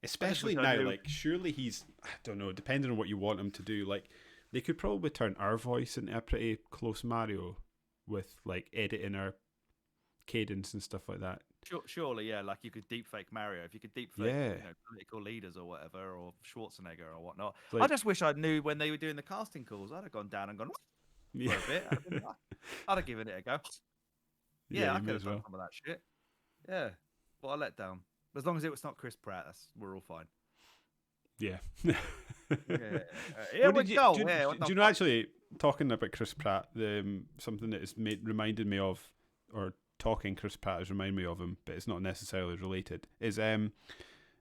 especially now. Like surely he's I don't know. Depending on what you want him to do, like they could probably turn our voice into a pretty close Mario with like editing our cadence and stuff like that. Surely, yeah. Like you could deepfake Mario if you could deepfake political leaders or whatever, or Schwarzenegger or whatnot. Like, I just wish I knew when they were doing the casting calls. I'd have gone down and gone for a bit. I'd have given it a go. Yeah, I could have done some of that shit. Yeah, what a letdown. As long as it was not Chris Pratt, we're all fine. Yeah. Here we go. Do you know, actually, talking about Chris Pratt, something that has reminded me of, or talking Chris Pratt has reminded me of him, but it's not necessarily related, is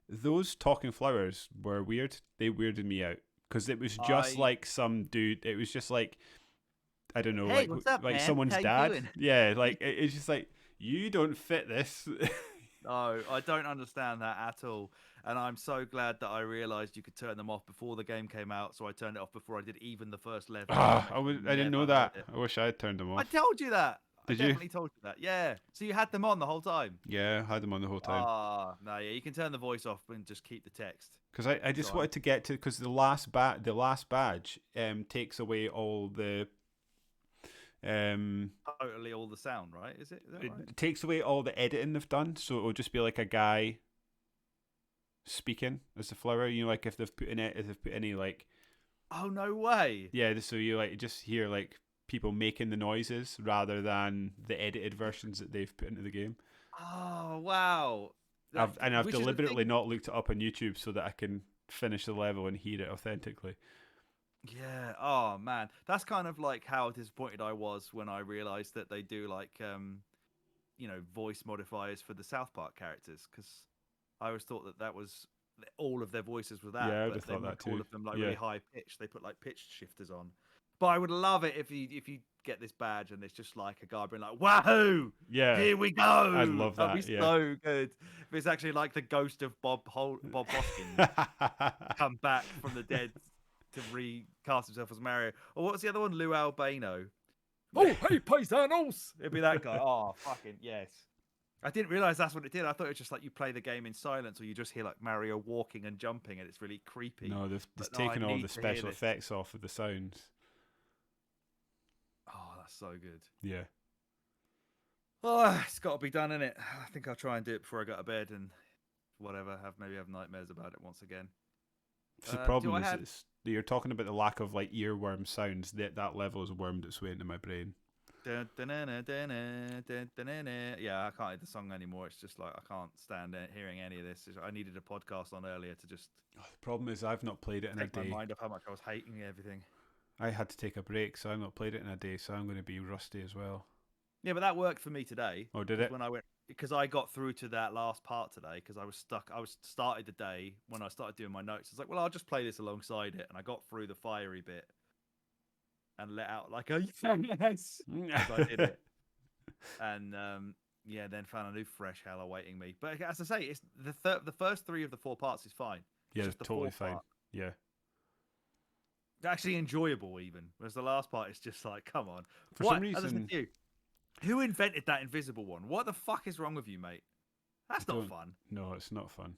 those talking flowers were weird. They weirded me out. Because it was just like some dude, it was just like, I don't know, hey, what's up, like man? someone's dad. Yeah, like, it's just like, you don't fit this. No, I don't understand that at all. And I'm so glad that I realised you could turn them off before the game came out, so I turned it off before I did even the first level. I didn't know that. I wish I had turned them off. I told you that. Did I definitely told you that. Yeah. So you had them on the whole time? Yeah, I had them on the whole time. No, yeah, you can turn the voice off and just keep the text. Because I just wanted to get to, because the last badge takes away all the totally all the sound, right? Is that right? It takes away all the editing they've done, so it'll just be like a guy speaking as the flower. You know, like if they've put any like, oh no way. Yeah, so you like just hear like people making the noises rather than the edited versions that they've put into the game. Oh wow! I've deliberately not looked it up on YouTube so that I can finish the level and hear it authentically. Yeah. Oh man, that's kind of like how disappointed I was when I realized that they do like voice modifiers for the South Park characters, because I always thought that was all of their voices were that. Yeah, I would have thought that too. All of them like really high pitched. They put like pitch shifters on. But I would love it if you get this badge and it's just like a guy being like, "Wahoo! Yeah, here we go!" I'd love that. That'd be so good. If it's actually like the ghost of Bob Hoskins come back from the dead to recast himself as Mario. Or what's the other one? Lou Albano. Oh, hey, paisanos! It'd be that guy. Oh, fucking yes. I didn't realize that's what it did. I thought it was just like you play the game in silence, or you just hear like Mario walking and jumping, and it's really creepy. No, they've taken all the special effects off of the sounds. Oh, that's so good. Yeah. Oh, it's got to be done, innit? I think I'll try and do it before I go to bed and whatever. Maybe have nightmares about it once again. The problem is you're talking about the lack of like earworm sounds. That level has wormed its way into my brain. Yeah, I can't hear the song anymore. It's just like I can't stand hearing any of this. I needed a podcast on earlier to just. The problem is I've not played it in a day. Take my mind off how much I was hating everything. I had to take a break, so I've not played it in a day, so I'm going to be rusty as well. Yeah, but that worked for me today. Oh, did it? When I went, because I got through to that last part today, because I was stuck. Started the day when I started doing my notes. I was like, well, I'll just play this alongside it, and I got through the fiery bit and let out like a yes as I did it, and then found a new fresh hell awaiting me. But as I say, it's the first 3 of the 4 parts is fine. Yeah, it's totally fine. Yeah. Actually enjoyable even, whereas the last part is just like, come on. For some reason, who invented that invisible one? What the fuck is wrong with you, mate? That's not fun. No, it's not fun.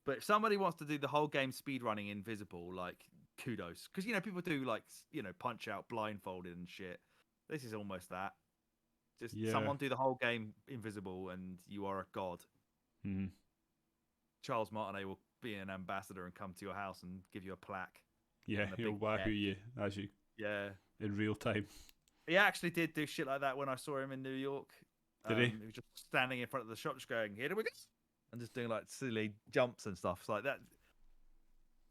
But if somebody wants to do the whole game speedrunning invisible, like, kudos. Because, people do, like, punch out blindfolded and shit. This is almost that. Just someone do the whole game invisible and you are a god. Mm-hmm. Charles Martinet will be an ambassador and come to your house and give you a plaque. Yeah, and a he'll big wahoo neck. you as you Yeah, in real time. he actually did do shit like that when I saw him in New York. Did he? He was just standing in front of the shop, just going, "Here we go," and just doing like silly jumps and stuff. It's like that.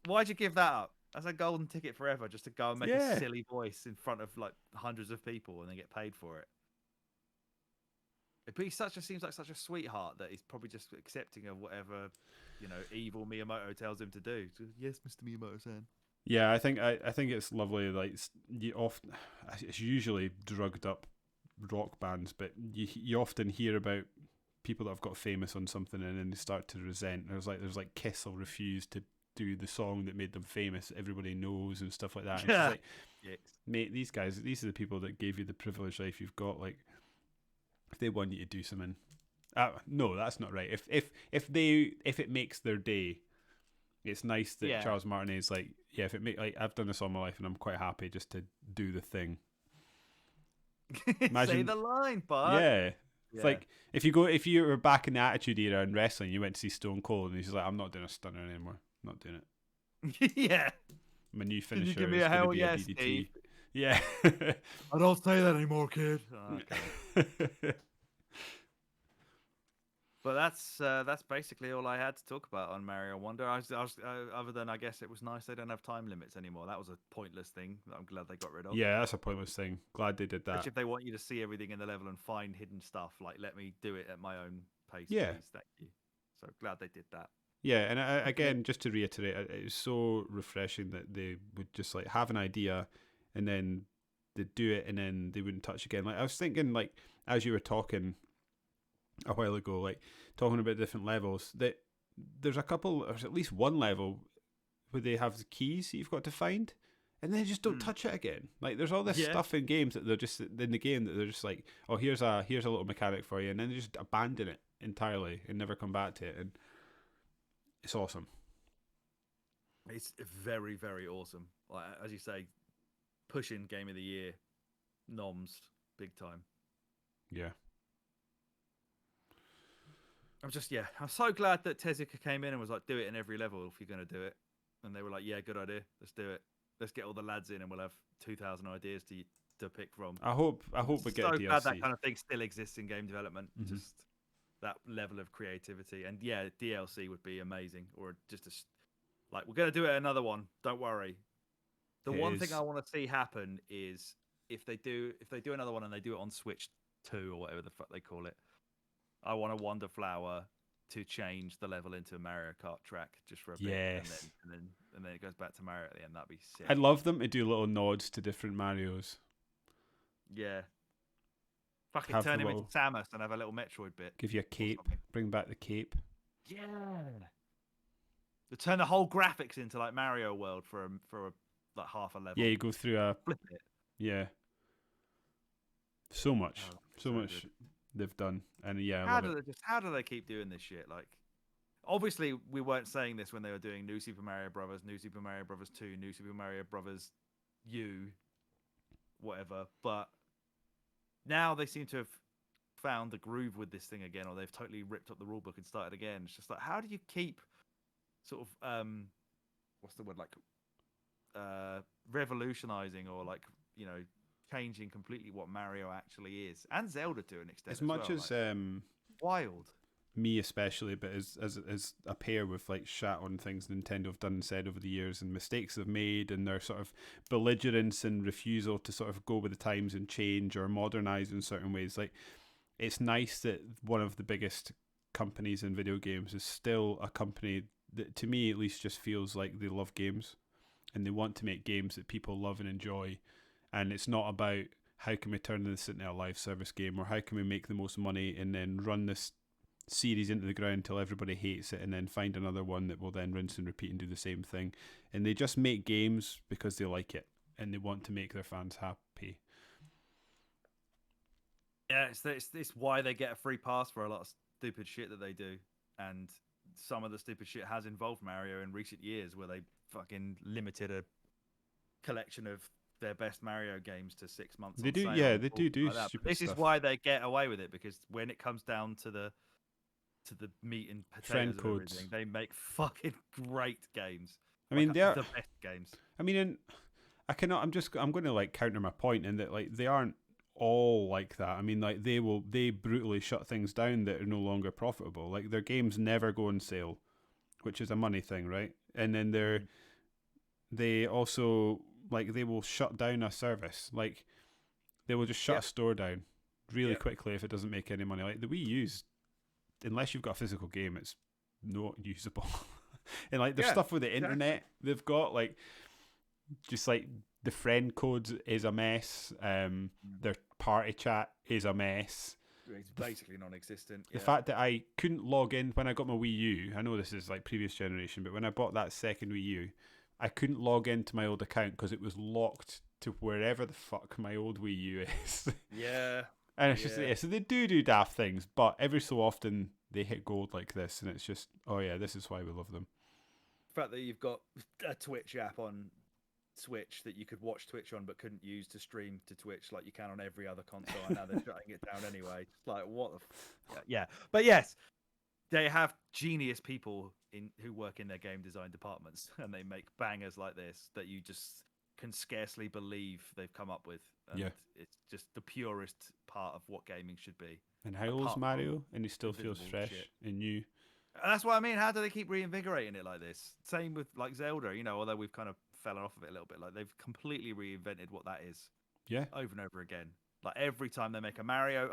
Why'd you give that up? That's a golden ticket forever, just to go and make a Yeah. silly voice in front of like hundreds of people and then get paid for it. But he seems like such a sweetheart that he's probably just accepting of whatever, evil Miyamoto tells him to do. So, yes, Mr. Miyamoto-san. Yeah, I think it's lovely. Like it's usually drugged up rock bands, but you often hear about people that have got famous on something and then they start to resent. There's like Kiss will refuse to do the song that made them famous, that everybody knows and stuff like that. And she's like, yes. mate, these are the people that gave you the privileged life you've got. Like, if they want you to do something, no, that's not right. If it makes their day, it's nice that Charles Martinet is like, yeah, if it make like I've done this all my life and I'm quite happy just to do the thing. Say the line, bud. Yeah. It's like if you were back in the Attitude Era in wrestling, you went to see Stone Cold and he's like, I'm not doing a stunner anymore. I'm not doing it. Yeah. My new finisher Can you give me is a going to hell be yes, a DDT. Steve? Yeah. I don't say that anymore, kid. Oh, okay. But that's basically all I had to talk about on Mario Wonder. Other than I guess it was nice they don't have time limits anymore. That was a pointless thing that I'm glad they got rid of. Yeah, that's a pointless thing. Glad they did that. Especially if they want you to see everything in the level and find hidden stuff, like let me do it at my own pace, Yeah. please. Thank you. So glad they did that. Yeah, and again, just to reiterate, it was so refreshing that they would just like have an idea and then they'd do it and then they wouldn't touch again. Like I was thinking, like as you were talking a while ago, like talking about different levels, that there's a couple, there's at least one level where they have the keys that you've got to find, and then they just don't touch it again. Like there's all this stuff in games that they're just in the game that they're just like, oh, here's a little mechanic for you, and then they just abandon it entirely and never come back to it, and it's awesome. It's very, very awesome. Like as you say, pushing Game of the Year, noms, big time. Yeah. I'm so glad that Tezuka came in and was like, do it in every level if you're going to do it. And they were like, yeah, good idea. Let's do it. Let's get all the lads in and we'll have 2,000 ideas to pick from. I hope we get a DLC. So glad that kind of thing still exists in game development. Mm-hmm. Just that level of creativity. And yeah, DLC would be amazing. Or just like, we're going to do it another one. Don't worry. The one thing I want to see happen is if they do another one and they do it on Switch 2 or whatever the fuck they call it, I want a Wonder Flower to change the level into a Mario Kart track just for a bit. Yes. And then it goes back to Mario at the end. That'd be sick. I'd love them to do little nods to different Marios. Yeah. Fucking turn him into Samus and have a little Metroid bit. Give you a cape. Bring back the cape. Yeah. To turn the whole graphics into like Mario World for like half a level. Yeah, you go through a flip it. Yeah. So much. So much. Good. They've done, and yeah, how do they keep doing this shit? Like, obviously, we weren't saying this when they were doing New Super Mario Brothers, New Super Mario Brothers 2, New Super Mario Brothers U, whatever. But now they seem to have found the groove with this thing again, or they've totally ripped up the rulebook and started again. It's just like, how do you keep sort of what's the word, like revolutionizing or like changing completely what Mario actually is, and Zelda to an extent. As much as wild, me especially, but as a pair with like shat on things Nintendo have done and said over the years, and mistakes they've made, and their sort of belligerence and refusal to sort of go with the times and change or modernize in certain ways. Like, it's nice that one of the biggest companies in video games is still a company that, to me at least, just feels like they love games and they want to make games that people love and enjoy. And it's not about how can we turn this into a live service game, or how can we make the most money and then run this series into the ground until everybody hates it, and then find another one that will then rinse and repeat and do the same thing. And they just make games because they like it and they want to make their fans happy. Yeah, it's why they get a free pass for a lot of stupid shit that they do. And some of the stupid shit has involved Mario in recent years, where they fucking limited a collection of their best Mario games to 6 months. They do, yeah, they do like stupid this stuff. Is why they get away with it, because when it comes down to the meat and potatoes of everything, they make fucking great games. I mean, they're the best games. I mean, I'm going to like counter my point in that like they aren't all like that. I mean, like they brutally shut things down that are no longer profitable. Like their games never go on sale, which is a money thing, right? And then they also like they will shut down a service. Like they will just shut a store down really quickly if it doesn't make any money. Like the Wii U's, unless you've got a physical game, it's not usable. And like there's stuff with the internet they've got, like just like the friend codes is a mess. Their party chat is a mess. It's basically non-existent. The fact that I couldn't log in when I got my Wii U, I know this is like previous generation, but when I bought that second Wii U, I couldn't log into my old account because it was locked to wherever the fuck my old Wii U is. Yeah. And it's just, so they do daft things, but every so often they hit gold like this, and it's just, oh yeah, this is why we love them. The fact that you've got a Twitch app on Switch that you could watch Twitch on but couldn't use to stream to Twitch like you can on every other console, and now they're shutting it down anyway. It's like, what the yeah. But yes, they have genius people who work in their game design departments, and they make bangers like this that you just can scarcely believe they've come up with. And it's just the purest part of what gaming should be. And how old is Mario? And he still feels fresh and new. And that's what I mean. How do they keep reinvigorating it like this? Same with like Zelda, you know, although we've kind of fallen off of it a little bit. Like they've completely reinvented what that is. Yeah. Over and over again. Like every time they make a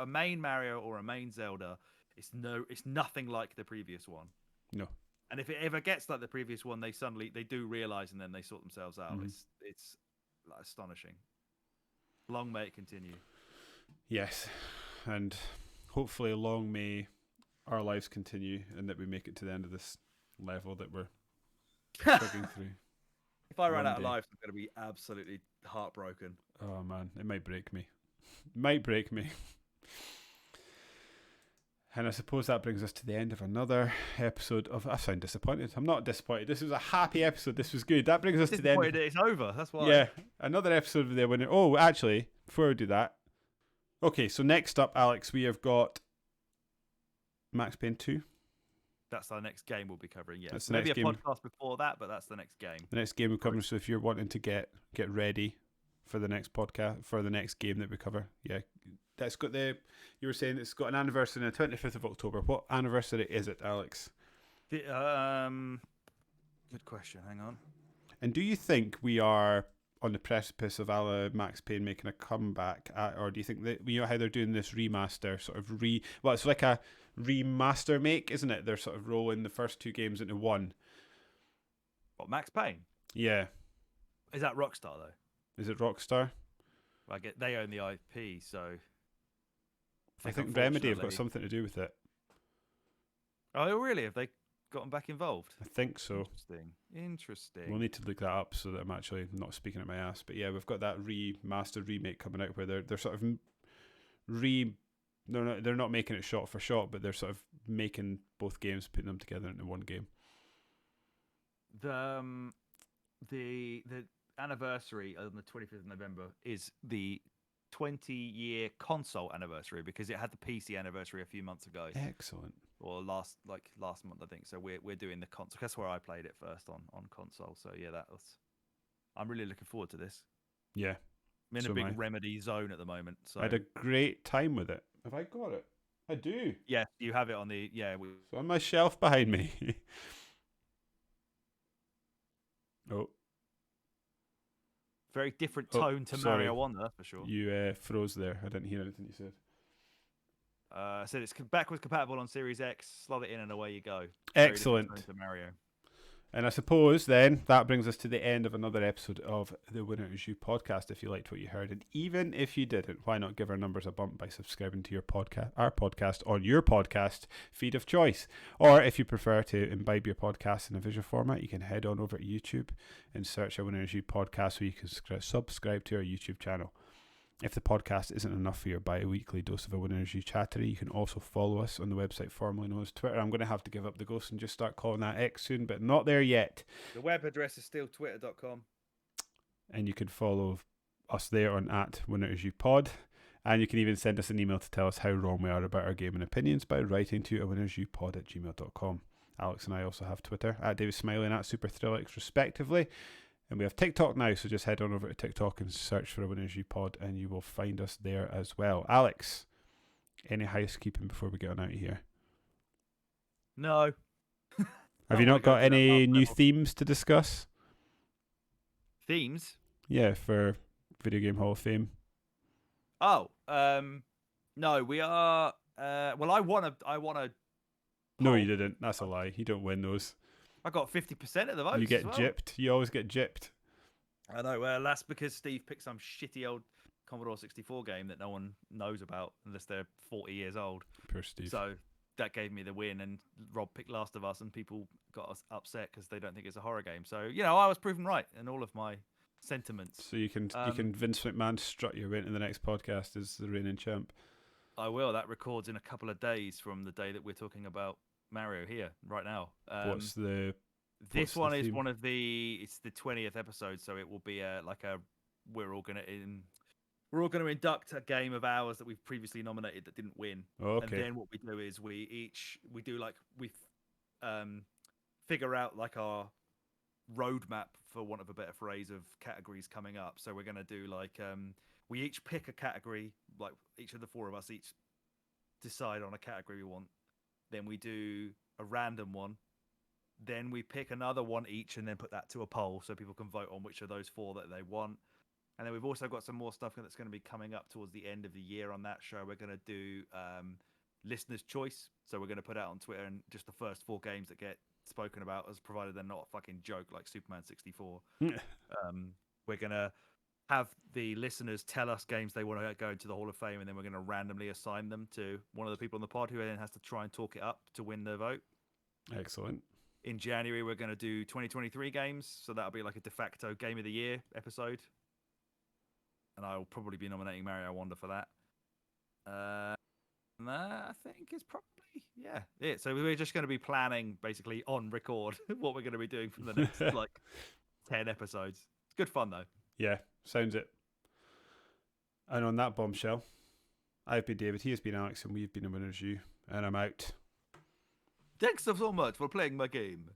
main Mario or a main Zelda, it's nothing like the previous one. No. And if it ever gets like the previous one, they do realize and then they sort themselves out. Mm-hmm. It's like astonishing. Long may it continue. Yes. And hopefully long may our lives continue and that we make it to the end of this level that we're plugging through. If I run out of lives, I'm going to be absolutely heartbroken. Oh man, it might break me. It might break me. And I suppose that brings us to the end of another episode of... I sound disappointed. I'm not disappointed. This was a happy episode. This was good. That brings us to the end. It's over. That's why. Yeah, another episode of the winner. Oh, actually, before we do that. Okay, so next up, Alex, we have got Max Payne 2. That's our next game we'll be covering, yeah. That's maybe a podcast before that, but that's the next game. The next game we're covering, so if you're wanting to get ready for the next podcast, for the next game that we cover, yeah. That's got you were saying it's got an anniversary on the 25th of October. What anniversary is it, Alex? Good question, hang on. And do you think we are on the precipice of Max Payne making a comeback, or do you think that, you know how they're doing this remaster, sort of well, it's like a remaster make, isn't it? They're sort of rolling the first two games into one. What, Max Payne? Yeah. Is that Rockstar though? Is it Rockstar? Well, they own the IP, so I think Remedy have got something to do with it. Oh, really? Have they gotten back involved? I think so. Interesting. We'll need to look that up so that I'm actually not speaking at my ass. But yeah, we've got that remastered remake coming out where they're sort of they're not making it shot for shot, but they're sort of making both games, putting them together into one game. The anniversary on the 25th of November is the 20-year console anniversary because it had the PC anniversary a few months ago. Excellent. Or last month, I think. So we're doing the console. That's where I played it first on console. So yeah, I'm really looking forward to this. Yeah. I'm in a big Remedy zone at the moment. So I had a great time with it. Have I got it? I do. Yeah, you have it on the So on my shelf behind me. Oh. Very different tone to sorry. Mario 1, that's for sure. You froze there. I didn't hear anything you said. I said it's backwards compatible on Series X. Slot it in and away you go. Excellent. Very different tone to Mario. And I suppose then that brings us to the end of another episode of the Winner Is You podcast. If you liked what you heard, and even if you didn't, why not give our numbers a bump by subscribing to our podcast on your podcast feed of choice? Or if you prefer to imbibe your podcast in a visual format, you can head on over to YouTube and search our Winner Is You podcast, where you can subscribe to our YouTube channel. If the podcast isn't enough for your bi-weekly dose of a Winner Is You chattery, you can also follow us on the website formerly known as Twitter. I'm going to have to give up the ghost and just start calling that X soon, but not there yet. The web address is still twitter.com. And you can follow us there on @WinnersUPod. And you can even send us an email to tell us how wrong we are about our game and opinions by writing to winnersupod@gmail.com. Alex and I also have Twitter, at David Smiley and at SuperThrillix, respectively. And we have TikTok now, so just head on over to TikTok and search for a Winners U Pod, and you will find us there as well. Alex, any housekeeping before we get on out of here? No. Have you not got any new themes to discuss? Themes? Yeah, for Video Game Hall of Fame. Oh, no, we are. Well, I wanna. No, you didn't. That's a lie. You don't win those. I got 50% of the votes. You get as well. gypped. You always get gypped. I know. Well, that's because Steve picked some shitty old Commodore 64 game that no one knows about unless they're 40 years old. Poor Steve. So that gave me the win, and Rob picked Last of Us, and people got us upset because they don't think it's a horror game. So I was proven right in all of my sentiments. So you can Vince McMahon strut your way into the next podcast as the reigning champ. I will. That records in a couple of days from the day that we're talking about Mario here right now. What's the? This one is one of the. It's the 20th episode, so it will be we're all gonna induct a game of ours that we've previously nominated that didn't win. Oh, okay. And then what we do is we figure out like our roadmap, for want of a better phrase, of categories coming up. So we're gonna do we each pick a category, like each of the four of us each decide on a category we want. Then we do a random one. Then we pick another one each and then put that to a poll so people can vote on which of those four that they want. And then we've also got some more stuff that's going to be coming up towards the end of the year on that show. We're going to do listener's choice. So we're going to put out on Twitter and just the first four games that get spoken about, as provided they're not a fucking joke like Superman 64. We're going to have the listeners tell us games they want to go into the Hall of Fame, and then we're going to randomly assign them to one of the people on the pod, who then has to try and talk it up to win the vote. Excellent. In January, we're going to do 2023 games, so that'll be like a de facto Game of the Year episode. And I'll probably be nominating Mario Wonder for that. I think it's probably, it. So we're just going to be planning, basically, on record, what we're going to be doing for the next, 10 episodes. It's good fun, though. Yeah, sounds it. And on that bombshell, I've been David, he has been Alex, and we've been a Winners U, and I'm out. Thanks so much for playing my game.